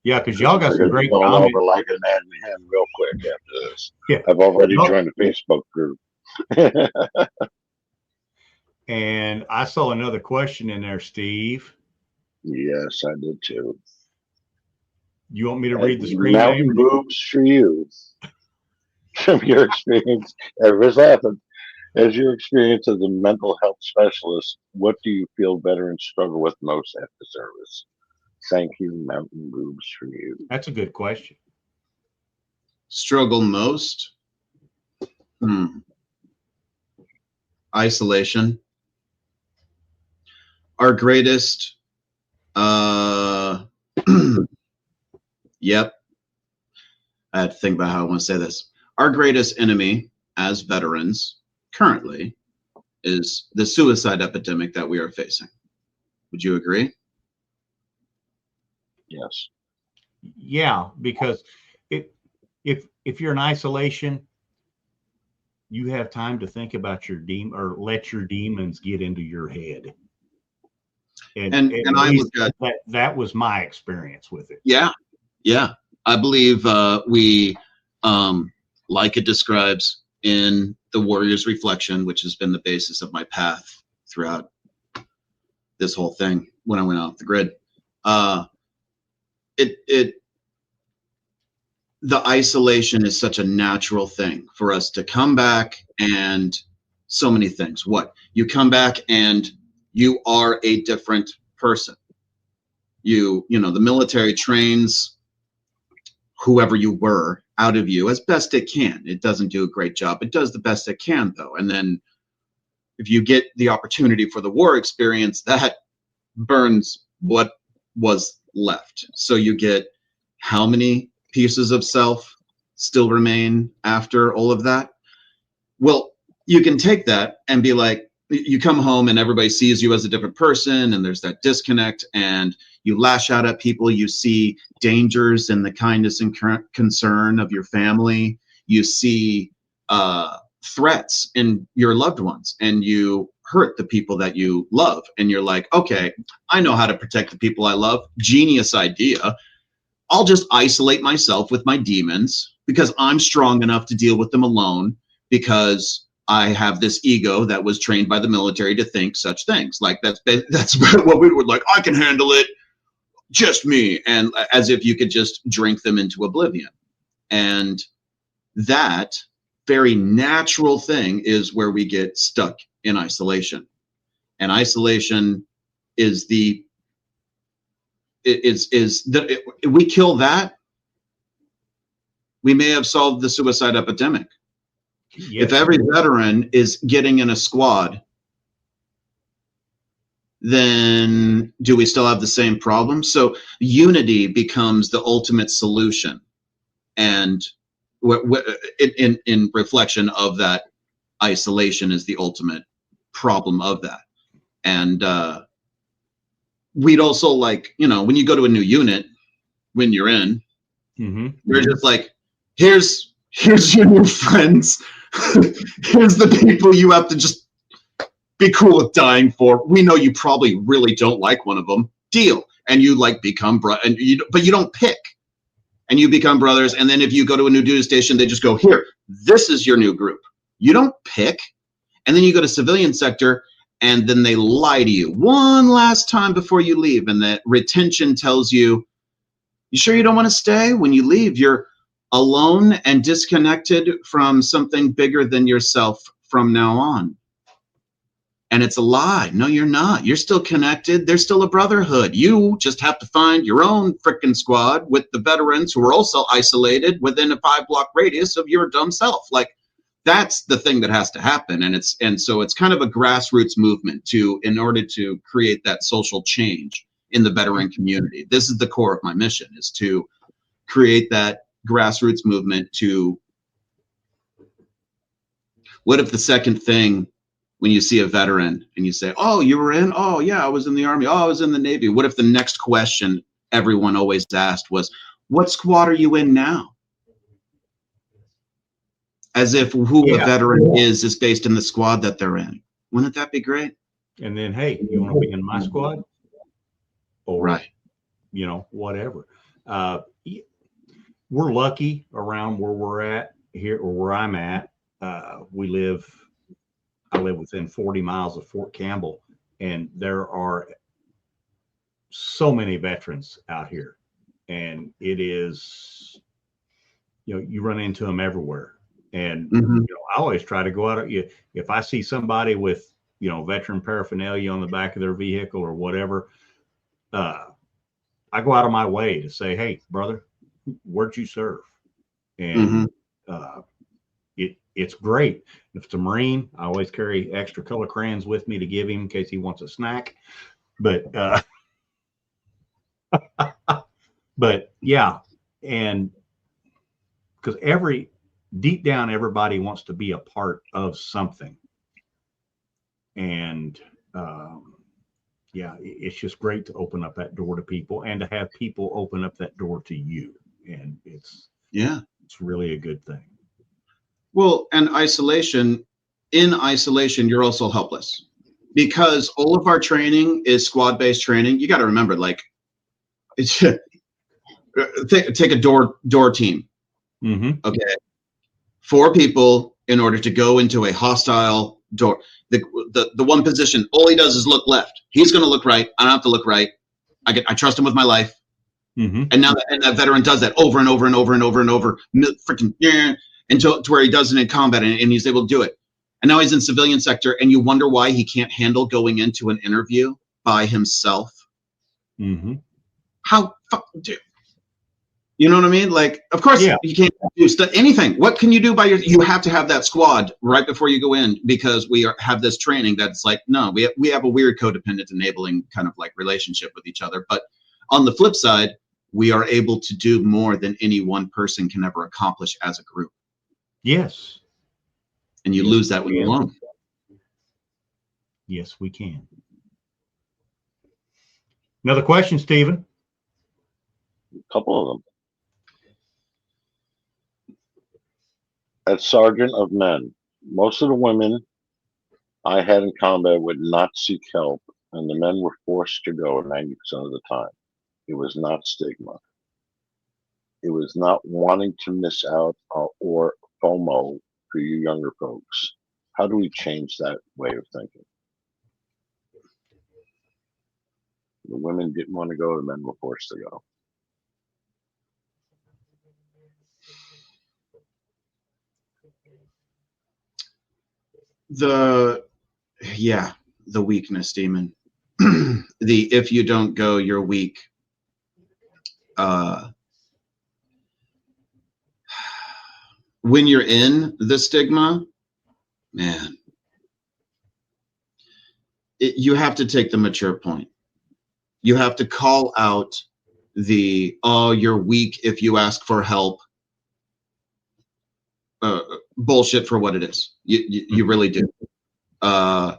Yeah, because y'all got some great going comments. over like and add him real quick after this. Yeah. I've already joined the Facebook group. And I saw another question in there, Steve. Yes, I did too. You want me to read the screen Mountain name? boobs for you. From your experience, everybody's laughing. As your experience as a mental health specialist, what do you feel veterans struggle with most after service? Thank you, mountain boobs for you. That's a good question. Struggle most? Isolation. Our greatest, yep. I had to think about how I want to say this. Our greatest enemy as veterans currently is the suicide epidemic that we are facing. Would you agree? Yes. Yeah, because if you're in isolation, you have time to think about your or let your demons get into your head. And I look at that was my experience with it. Yeah. I believe we, like it describes in the Warrior's Reflection, which has been the basis of my path throughout this whole thing when I went off the grid. The isolation is such a natural thing for us to come back, and so many things. What? You come back and you are a different person. You know, the military trains whoever you were out of you as best it can. It doesn't do a great job. It does the best it can, though. And then if you get the opportunity for the war experience, that burns what was left. So you get how many pieces of self still remain after all of that? Well, you can take that and be like, you come home and everybody sees you as a different person, and there's that disconnect, and you lash out at people. You see dangers in the kindness and concern of your family. You see threats in your loved ones, and you hurt the people that you love. And you're like, okay, I know how to protect the people I love. Genius idea. I'll just isolate myself with my demons because I'm strong enough to deal with them alone, because I have this ego that was trained by the military to think such things. Like that's what we were like, I can handle it, just me. And as if you could just drink them into oblivion. And that very natural thing is where we get stuck in isolation. And isolation is if we kill that, we may have solved the suicide epidemic. Yes. If every veteran is getting in a squad, then do we still have the same problem? So unity becomes the ultimate solution. And in reflection of that, isolation is the ultimate problem of that. And we'd also like, you know, when you go to a new unit, when you're in, you're just like, here's your new friends. Here's the people you have to just be cool with dying for. We know you probably really don't like one of them. Deal. And you like become but you don't pick. And you become brothers. And then if you go to a new duty station, they just go, here, this is your new group. You don't pick. And then you go to civilian sector, and then they lie to you one last time before you leave. And that retention tells you, you sure you don't want to stay? When you leave, you're alone and disconnected from something bigger than yourself from now on. And it's a lie. No, you're not. You're still connected. There's still a brotherhood. You just have to find your own frickin' squad with the veterans who are also isolated within a 5-block radius of your dumb self. Like, that's the thing that has to happen. And so it's kind of a grassroots movement in order to create that social change in the veteran community. This is the core of my mission, is to create that grassroots movement to, what if the second thing when you see a veteran and you say, oh, you were in? Oh, yeah, I was in the Army. Oh, I was in the Navy. What if the next question everyone always asked was, what squad are you in now? As if who a veteran is based in the squad that they're in. Wouldn't that be great? And then, hey, you want to be in my squad? Or, right. You know, whatever. We're lucky around where we're at here, or where I'm at. I live within 40 miles of Fort Campbell, and there are so many veterans out here, and it is, you know, you run into them everywhere. And you know, I always try to go out. If I see somebody with, you know, veteran paraphernalia on the back of their vehicle or whatever, I go out of my way to say, hey, brother, where'd you serve? And it's great. If it's a Marine, I always carry extra color crayons with me to give him in case he wants a snack. But but yeah, and because deep down, everybody wants to be a part of something. And yeah, it's just great to open up that door to people, and to have people open up that door to you. And it's really a good thing. Well, and in isolation, you're also helpless, because all of our training is squad-based training. You got to remember, like, it's take a door team. Okay. 4 people in order to go into a hostile door. The one position, all he does is look left. He's going to look right. I don't have to look right. I trust him with my life. And now that veteran does that over and over and over and over and over, freaking until to where he does it in combat, and he's able to do it. And now he's in civilian sector, and you wonder why he can't handle going into an interview by himself. How you know what I mean? Like, of course, you can't do anything. What can you do by you have to have that squad right before you go in, because we have this training that's like, no, we have a weird codependent enabling kind of like relationship with each other. But on the flip side, we are able to do more than any one person can ever accomplish as a group. Yes. And you lose that when you're alone. Yes, we can. Another question, Stephen? A couple of them. As Sergeant of Men, most of the women I had in combat would not seek help, and the men were forced to go 90% of the time. It was not stigma. It was not wanting to miss out or FOMO for you younger folks. How do we change that way of thinking? The women didn't want to go, the men were forced to go. The weakness demon. If you don't go, you're weak. When you're in the stigma, man, you have to take the mature point. You have to call out you're weak if you ask for help. Bullshit for what it is. You really do. I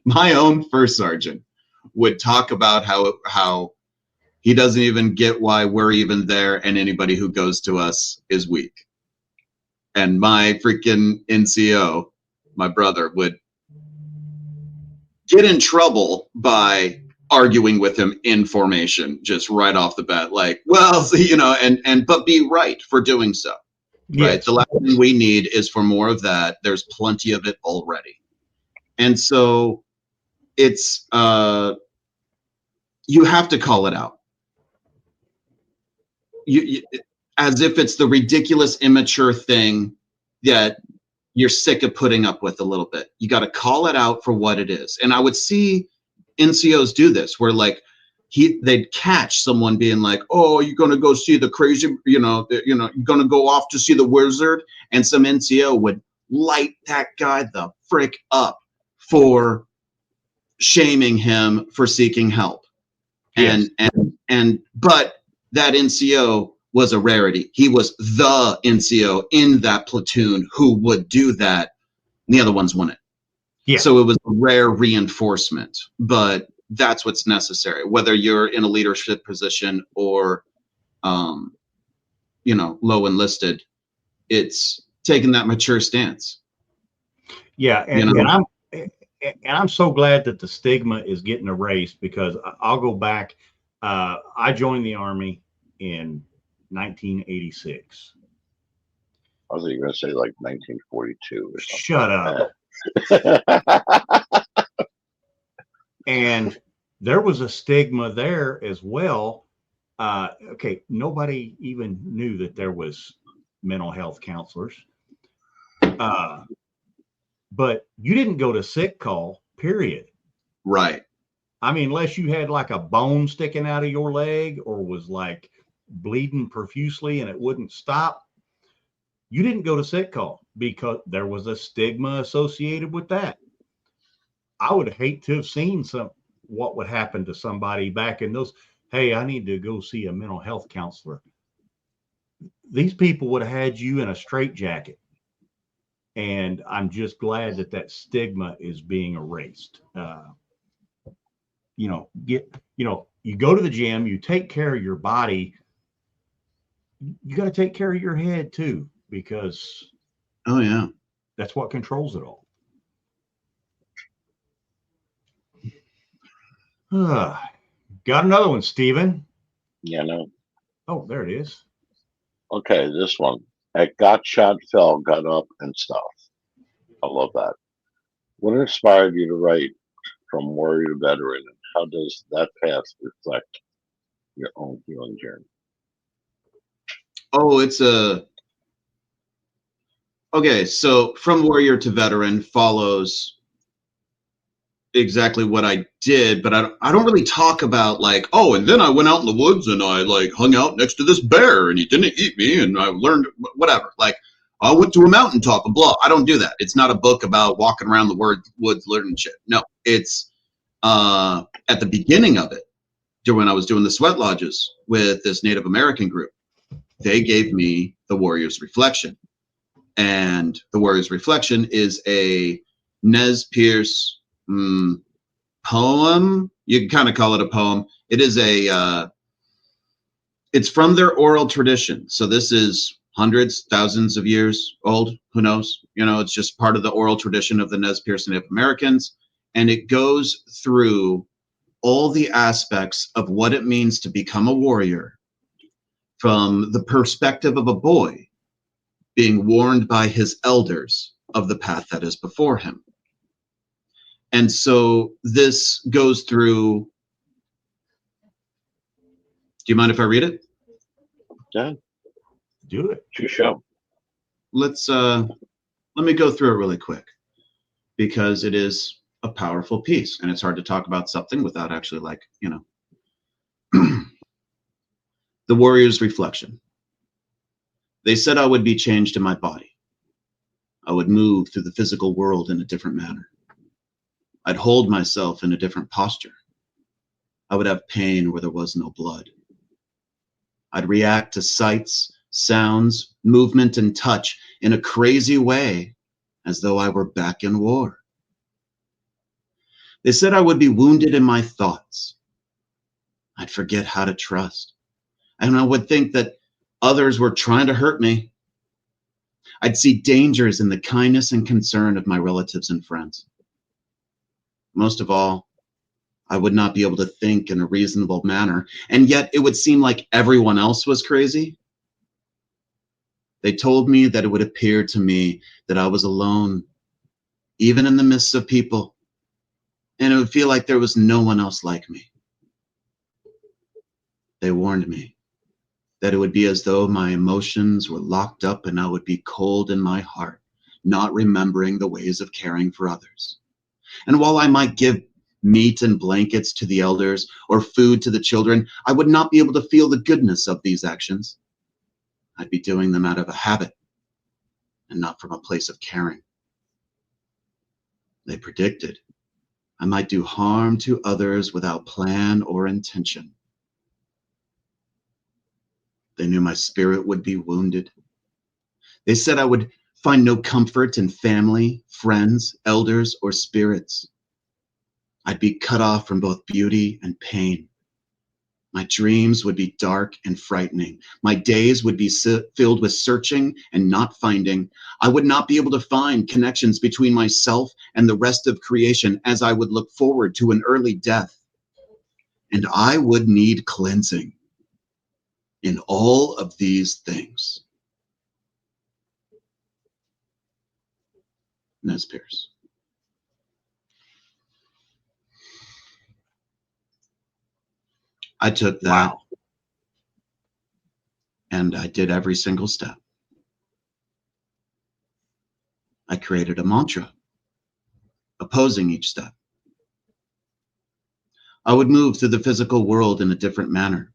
my own first sergeant would talk about how he doesn't even get why we're even there, and anybody who goes to us is weak. And my freaking NCO, my brother, would get in trouble by arguing with him in formation, just right off the bat, like, well, but be right for doing so. Yes. Right. The last thing we need is for more of that. There's plenty of it already. And so it's, you have to call it out. You, as if it's the ridiculous, immature thing that you're sick of putting up with a little bit. You got to call it out for what it is. And I would see NCOs do this, where like they'd catch someone being like, "Oh, you're gonna go see the crazy, you're gonna go off to see the wizard," and some NCO would light that guy the frick up for shaming him for seeking help. Yes. But that NCO was a rarity. He was the NCO in that platoon who would do that, and the other ones wouldn't. Yeah. So it was a rare reinforcement, but that's what's necessary, whether you're in a leadership position or, low enlisted. It's taking that mature stance. Yeah, and I'm so glad that the stigma is getting erased, because I'll go back. I joined the Army in 1986. I was going to say like 1942 or something. Shut up. And there was a stigma there as well. Nobody even knew that there was mental health counselors. But you didn't go to sick call, period. Right. I mean, unless you had like a bone sticking out of your leg or was like bleeding profusely and it wouldn't stop, you didn't go to sick call, because there was a stigma associated with that. I would hate to have seen what would happen to somebody back in those. Hey, I need to go see a mental health counselor. These people would have had you in a straitjacket. And I'm just glad that stigma is being erased. You go to the gym, you take care of your body. You got to take care of your head too, because that's what controls it all. Got another one, Stephen. Yeah, no. Oh, there it is. Okay, this one. At got shot, fell, got up, and stuff. I love that. What inspired you to write From Warrior to Veteran, and how does that path reflect your own healing journey? Oh, okay, so From Warrior to Veteran follows exactly what I did, but I don't really talk about like, oh, and then I went out in the woods and I like hung out next to this bear and he didn't eat me and I learned whatever. Like, I went to a mountaintop and blah. I don't do that. It's not a book about walking around the woods learning shit. No, it's at the beginning of it, when I was doing the sweat lodges with this Native American group, they gave me the Warrior's Reflection. And the Warrior's Reflection is a Nez Perce poem. You can kind of call it a poem. It is it's from their oral tradition. So this is hundreds, thousands of years old. Who knows? You know, it's just part of the oral tradition of the Nez Perce Native Americans. And it goes through all the aspects of what it means to become a warrior from the perspective of a boy being warned by his elders of the path that is before him. And so this goes through. Do you mind if I read it? Yeah. Do it. It's your show. Let me go through it really quick because it is a powerful piece and it's hard to talk about something without actually like, you know. The Warrior's Reflection. They said I would be changed in my body. I would move through the physical world in a different manner. I'd hold myself in a different posture. I would have pain where there was no blood. I'd react to sights, sounds, movement, and touch in a crazy way, as though I were back in war. They said I would be wounded in my thoughts. I'd forget how to trust. And I would think that others were trying to hurt me. I'd see dangers in the kindness and concern of my relatives and friends. Most of all, I would not be able to think in a reasonable manner, and yet it would seem like everyone else was crazy. They told me that it would appear to me that I was alone, even in the midst of people, and it would feel like there was no one else like me. They warned me that it would be as though my emotions were locked up and I would be cold in my heart, not remembering the ways of caring for others. And while I might give meat and blankets to the elders or food to the children, I would not be able to feel the goodness of these actions. I'd be doing them out of a habit and not from a place of caring. They predicted I might do harm to others without plan or intention. They knew my spirit would be wounded. They said I would find no comfort in family, friends, elders, or spirits. I'd be cut off from both beauty and pain. My dreams would be dark and frightening. My days would be filled with searching and not finding. I would not be able to find connections between myself and the rest of creation as I would look forward to an early death. And I would need cleansing in all of these things. Nez Perce. I took that and I did every single step. I created a mantra opposing each step. I would move through the physical world in a different manner.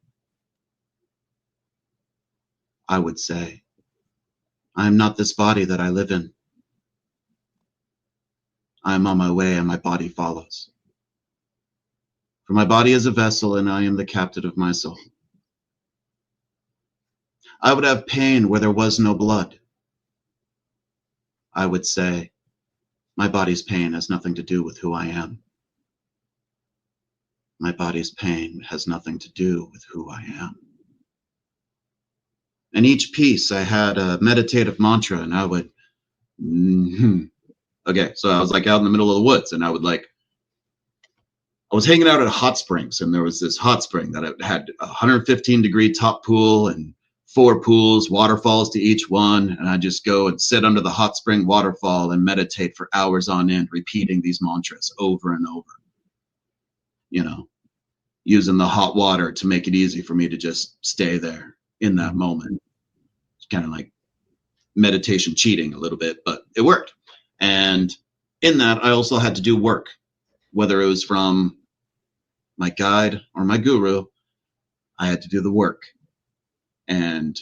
I would say, I am not this body that I live in. I am on my way and my body follows. For my body is a vessel and I am the captain of my soul. I would have pain where there was no blood. I would say, my body's pain has nothing to do with who I am. My body's pain has nothing to do with who I am. And each piece I had a meditative mantra and I would, Okay, so I was like out in the middle of the woods and I was hanging out at hot springs and there was this hot spring that had a 115-degree top pool and 4 pools, waterfalls to each one. And I just go and sit under the hot spring waterfall and meditate for hours on end, repeating these mantras over and over, you know, using the hot water to make it easy for me to just stay there in that moment. It's kind of like meditation cheating a little bit, but it worked. And in that, I also had to do work. whether it was from my guide or my guru, I had to do the work. And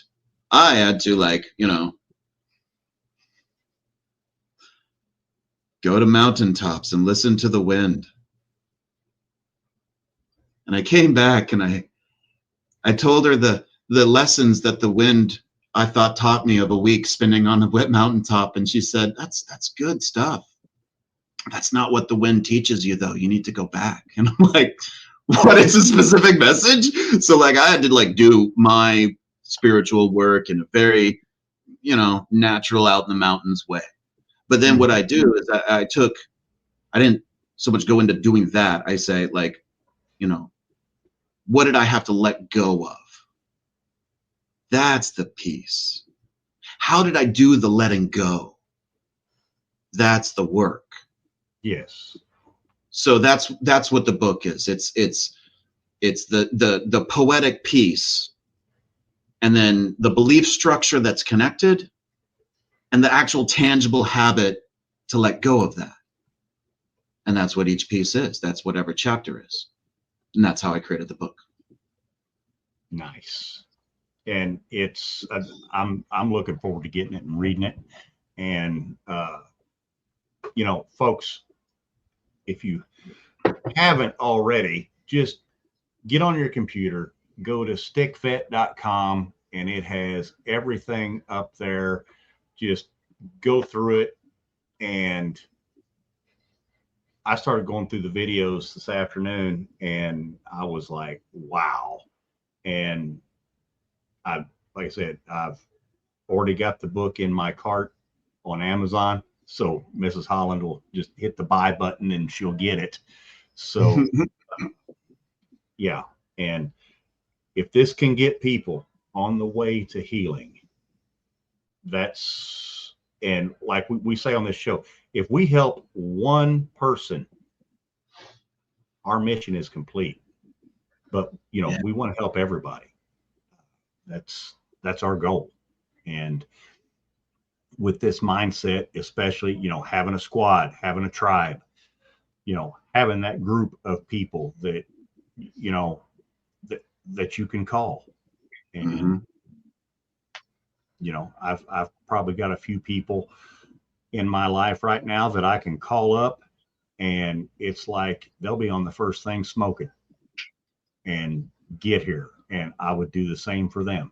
I had to, like, you know, go to mountaintops and listen to the wind. And I came back and I told her the lessons that the wind, I thought, taught me of a week spinning on a wet mountaintop. And she said, that's good stuff. That's not what the wind teaches you, though. You need to go back. And I'm like, what is a specific message? So, like, I had to, like, do my spiritual work in a very, you know, natural, out in the mountains way. But then what I do is I didn't so much go into doing that. I say, like, you know, what did I have to let go of? That's the piece. How did I do the letting go? That's the work. Yes. So that's what the book is. It's the poetic piece, and then the belief structure that's connected, and the actual tangible habit to let go of that. And that's what each piece is. That's what every chapter is. And that's how I created the book. Nice. And it's I'm looking forward to getting it and reading it. And you know, folks, if you haven't already, just get on your computer, go to stickvet.com, and it has everything up there. Just go through it. And I started going through the videos this afternoon, and I was like, wow. And like I said, I've already got the book in my cart on Amazon. So Mrs. Holland will just hit the buy button and she'll get it. So yeah. And if this can get people on the way to healing, and like we say on this show, if we help one person, our mission is complete. But, you know, we want to help everybody. That's our goal. And with this mindset, especially, you know, having a squad, having a tribe, you know, having that group of people that, you know, that you can call. And, you know, I've probably got a few people in my life right now that I can call up, and it's like they'll be on the first thing smoking and get here. And I would do the same for them.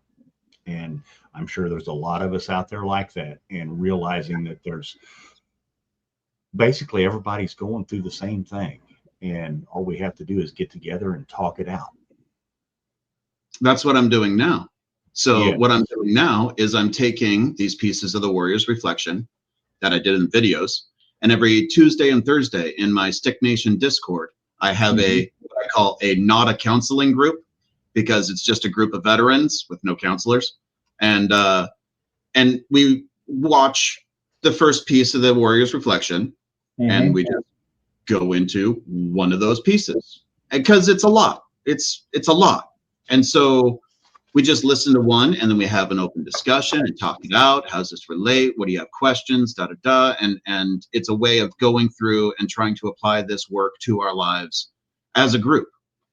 And I'm sure there's a lot of us out there like that, and realizing that there's basically everybody's going through the same thing. And all we have to do is get together and talk it out. That's what I'm doing now. So what I'm doing now is I'm taking these pieces of the Warrior's Reflection that I did in videos, and every Tuesday and Thursday in my Stick Nation Discord, I have what I call a not a counseling group, because it's just a group of veterans with no counselors. And we watch the first piece of the Warrior's Reflection, and we just go into one of those pieces, because it's a lot. It's a lot. And so we just listen to one, and then we have an open discussion and talk it out. How does this relate? What do you have questions? And it's a way of going through and trying to apply this work to our lives as a group.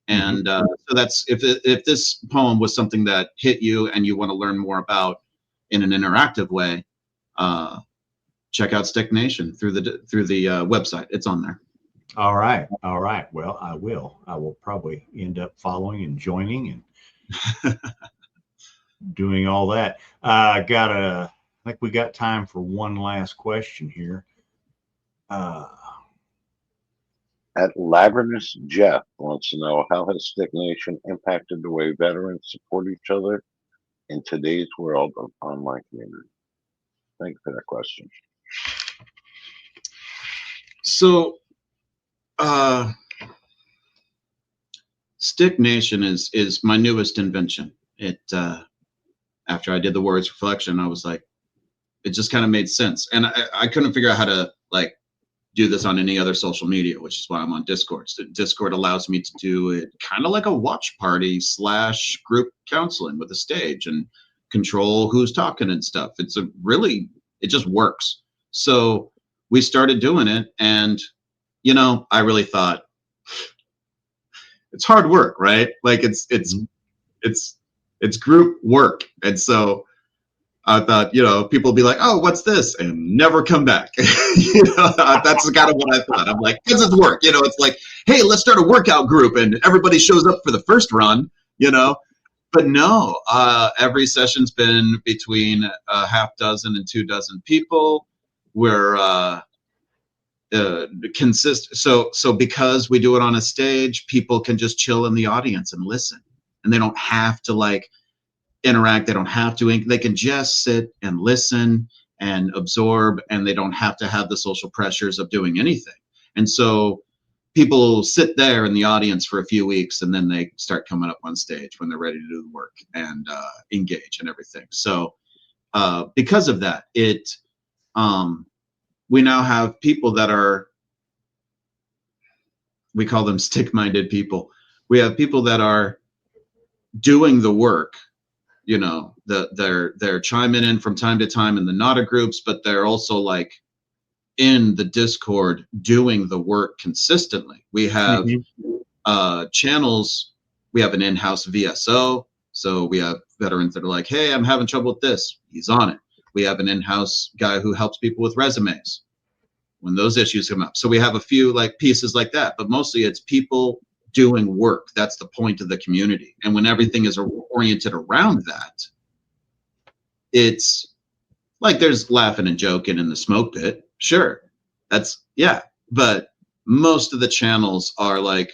And so that's, if this poem was something that hit you and you want to learn more about in an interactive way, check out Stick Nation through the website. It's on there. All right. Well, I will probably end up following and joining and doing all that. I think we got time for one last question here. At Lavernus Jeff wants to know, how has Stick Nation impacted the way veterans support each other in today's world of online community? Thank you for that question. So, Stick Nation is my newest invention. It after I did the Warrior's Reflection, I was like, it just kind of made sense, and I couldn't figure out how to like do this on any other social media, which is why I'm on Discord. So Discord allows me to do it kind of like a watch party / group counseling with a stage and control who's talking and stuff. It just works. So we started doing it, and I really thought it's hard work, right? Like it's group work. And so I thought, people will be like, oh, what's this? And never come back. That's kind of what I thought. I'm like, this is work. It's like, hey, let's start a workout group. And everybody shows up for the first run, But no, every session's been between a half dozen and 2 dozen people. We're So because we do it on a stage, people can just chill in the audience and listen. And they don't have to like interact. They don't have to, they can just sit and listen and absorb, and they don't have to have the social pressures of doing anything. And so people sit there in the audience for a few weeks, and then they start coming up on stage when they're ready to do the work and engage and everything. So because of that, we now have people that we call them stick-minded people. We have people that are doing the work. They're chiming in from time to time in the NADA groups, but they're also like in the Discord doing the work consistently. We have channels. We have an in-house VSO. So we have veterans that are like, hey, I'm having trouble with this. He's on it. We have an in-house guy who helps people with resumes when those issues come up. So we have a few like pieces like that, but mostly it's people doing work. That's the point of the community. And when everything is oriented around that, it's like there's laughing and joking in the smoke pit. Sure. But most of the channels are like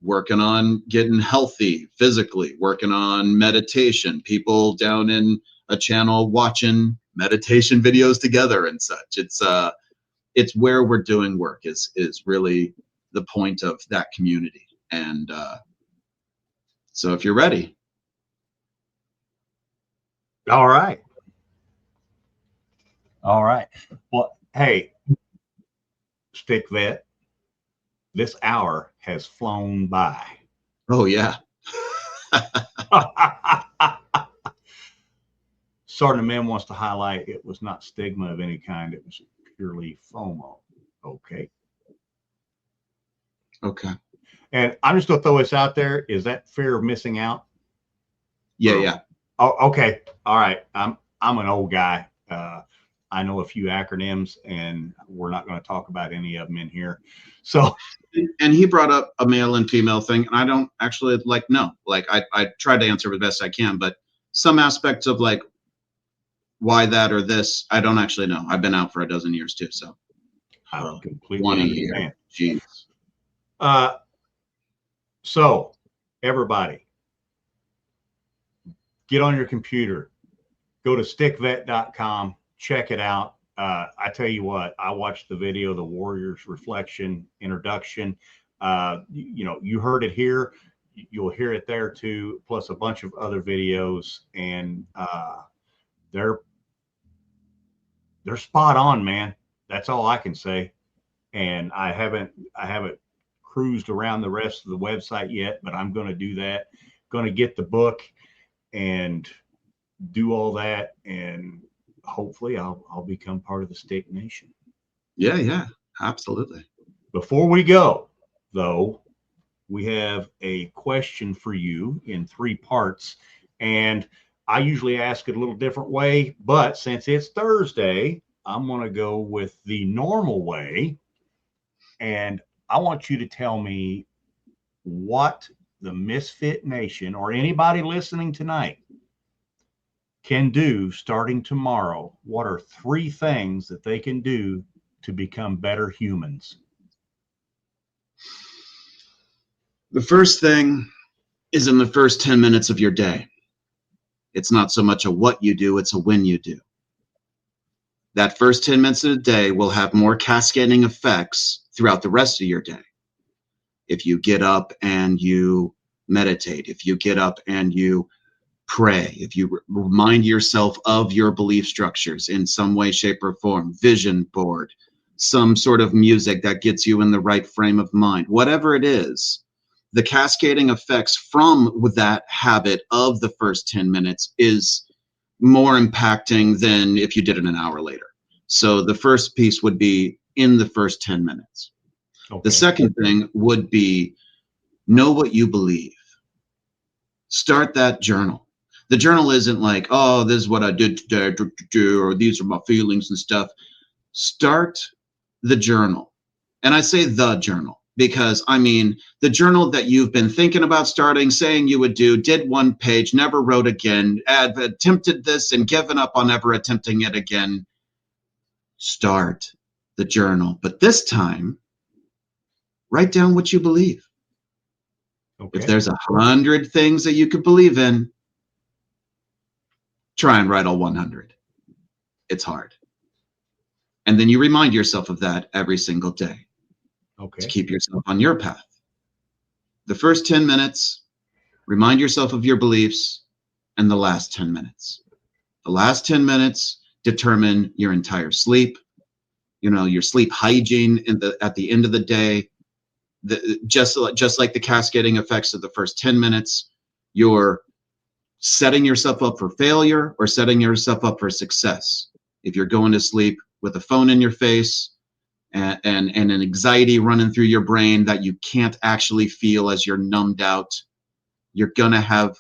working on getting healthy physically, working on meditation, people down in a channel watching meditation videos together and such. It's where we're doing work is really the point of that community. And so if you're ready. All right. Well, hey, Stick Vet, this hour has flown by. Oh, yeah. Sergeant Mem wants to highlight it was not stigma of any kind. It was purely FOMO. Okay. And I'm just going to throw this out there. Is that fear of missing out? Yeah. Oh, okay. All right. I'm an old guy. I know a few acronyms, and we're not going to talk about any of them in here. So, and he brought up a male and female thing, and I don't actually know. Like I tried to answer the best I can, but some aspects of like why that or this, I don't actually know. I've been out for a dozen years too, so I completely understand. Jeez. So everybody, get on your computer, go to stickvet.com, check it out. I tell you what, I watched the video, the Warriors Reflection introduction. You heard it here. You'll hear it there too, plus a bunch of other videos. And they're spot on, man. That's all I can say. And I haven't cruised around the rest of the website yet, but I'm going to do that. Going to get the book and do all that, and hopefully I'll become part of the Stick Nation. Yeah, absolutely. Before we go, though, we have a question for you in 3 parts, and I usually ask it a little different way, but since it's Thursday, I'm going to go with the normal way, and I want you to tell me what the Misfit Nation or anybody listening tonight can do starting tomorrow. What are 3 things that they can do to become better humans? The first thing is in the first 10 minutes of your day. It's not so much a what you do, it's a when you do. That first 10 minutes of the day will have more cascading effects throughout the rest of your day. If you get up and you meditate, if you get up and you pray, if you remind yourself of your belief structures in some way, shape, or form, vision board, some sort of music that gets you in the right frame of mind, whatever it is, the cascading effects from that habit of the first 10 minutes is more impacting than if you did it an hour later. So the first piece would be in the first 10 minutes. Okay. The second thing would be know what you believe. Start that journal. The journal isn't like, oh, this is what I did today, or these are my feelings and stuff. Start the journal. And I say the journal because, I mean, the journal that you've been thinking about starting, saying you would do, did one page, never wrote again, attempted this and given up on ever attempting it again. Start the journal. But this time, write down what you believe. Okay. If there's 100 things that you could believe in, try and write all 100. It's hard. And then you remind yourself of that every single day Okay. to keep yourself on your path. The first 10 minutes, remind yourself of your beliefs, and the last 10 minutes. The last 10 minutes determine your entire sleep, your sleep hygiene at the end of the day. Just like the cascading effects of the first 10 minutes, you're setting yourself up for failure or setting yourself up for success. If you're going to sleep with a phone in your face and an anxiety running through your brain that you can't actually feel as you're numbed out, you're going to have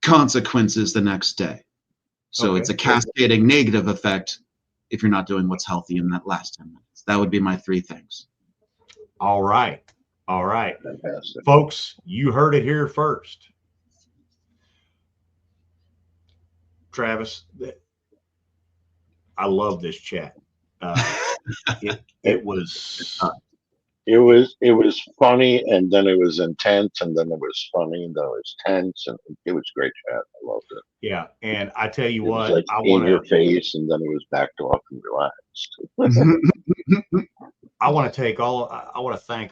consequences the next day. So It's a cascading negative effect if you're not doing what's healthy in that last 10 minutes. That would be my 3 things. All right. All right. Fantastic. Folks, you heard it here first. Travis, I love this chat. It was funny, and then it was intense, and then it was funny, and then it was tense, and it was great chat. I loved it. Yeah, and I tell you It what, was like I in want your to face, and then it was backed off and relaxed. I want to thank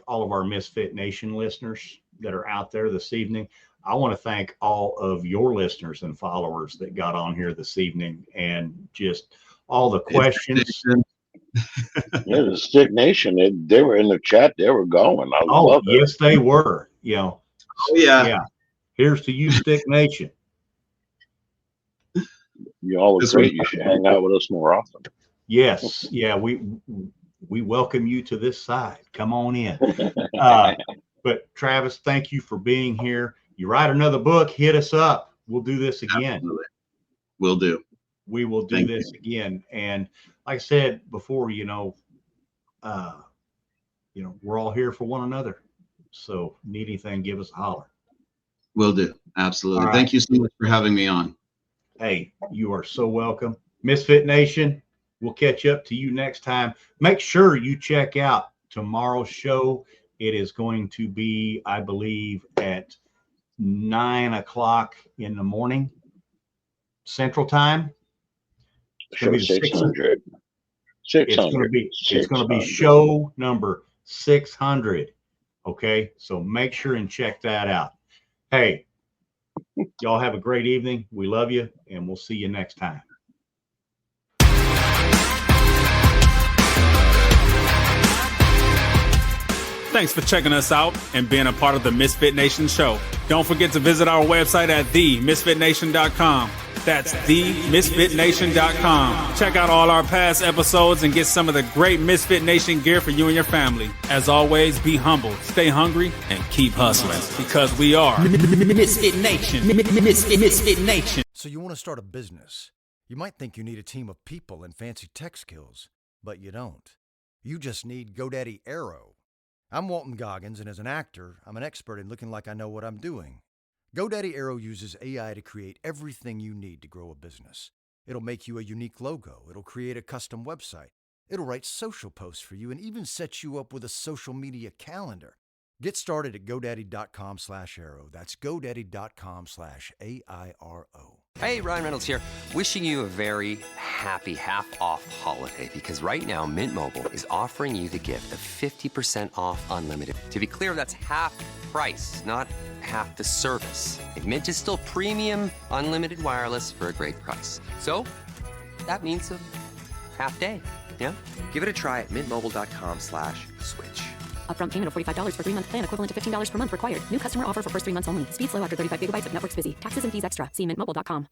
all of our Misfit Nation listeners that are out there this evening. I want to thank all of your listeners and followers that got on here this evening, and just all the questions. Yeah, the Stick Nation, they were in the chat. They were going. I love it. Yes, they were. Oh, yeah. Yeah. Here's to you, Stick Nation. You all are great. You should hang out with us more often. Yes. Yeah, we welcome you to this side. Come on in. But Travis, thank you for being here. You write another book, hit us up. We'll do this again. Absolutely. Will do. We will do this again. And like I said before, we're all here for one another. So need anything, give us a holler. Will do. Absolutely. Right. Thank you so much for having me on. Hey, you are so welcome. Misfit Nation, we'll catch up to you next time. Make sure you check out tomorrow's show. It is going to be, I believe, at 9:00 in the morning, Central Time. Show 600. 600. It's going to be show number 600. Okay, so make sure and check that out. Hey, y'all have a great evening. We love you, and we'll see you next time. Thanks for checking us out and being a part of the Misfit Nation show. Don't forget to visit our website at themisfitnation.com. That's themisfitnation.com. Check out all our past episodes and get some of the great Misfit Nation gear for you and your family. As always, be humble, stay hungry, and keep hustling, because we are Misfit Nation. Misfit Nation. So you want to start a business. You might think you need a team of people and fancy tech skills, but you don't. You just need GoDaddy Aero. I'm Walton Goggins, and as an actor, I'm an expert in looking like I know what I'm doing. GoDaddy Aero uses AI to create everything you need to grow a business. It'll make you a unique logo. It'll create a custom website. It'll write social posts for you and even set you up with a social media calendar. Get started at GoDaddy.com/Aero. That's GoDaddy.com/AIRO. Hey, Ryan Reynolds here. Wishing you a very happy half-off holiday, because right now Mint Mobile is offering you the gift of 50% off unlimited. To be clear, that's half price, not half the service. And Mint is still premium unlimited wireless for a great price. So that means a half day, yeah? Give it a try at mintmobile.com/switch. Upfront payment of $45 for 3-month plan, equivalent to $15 per month required. New customer offer for first 3 months only. Speed slow after 35 gigabytes if network's busy. Taxes and fees extra. See mintmobile.com.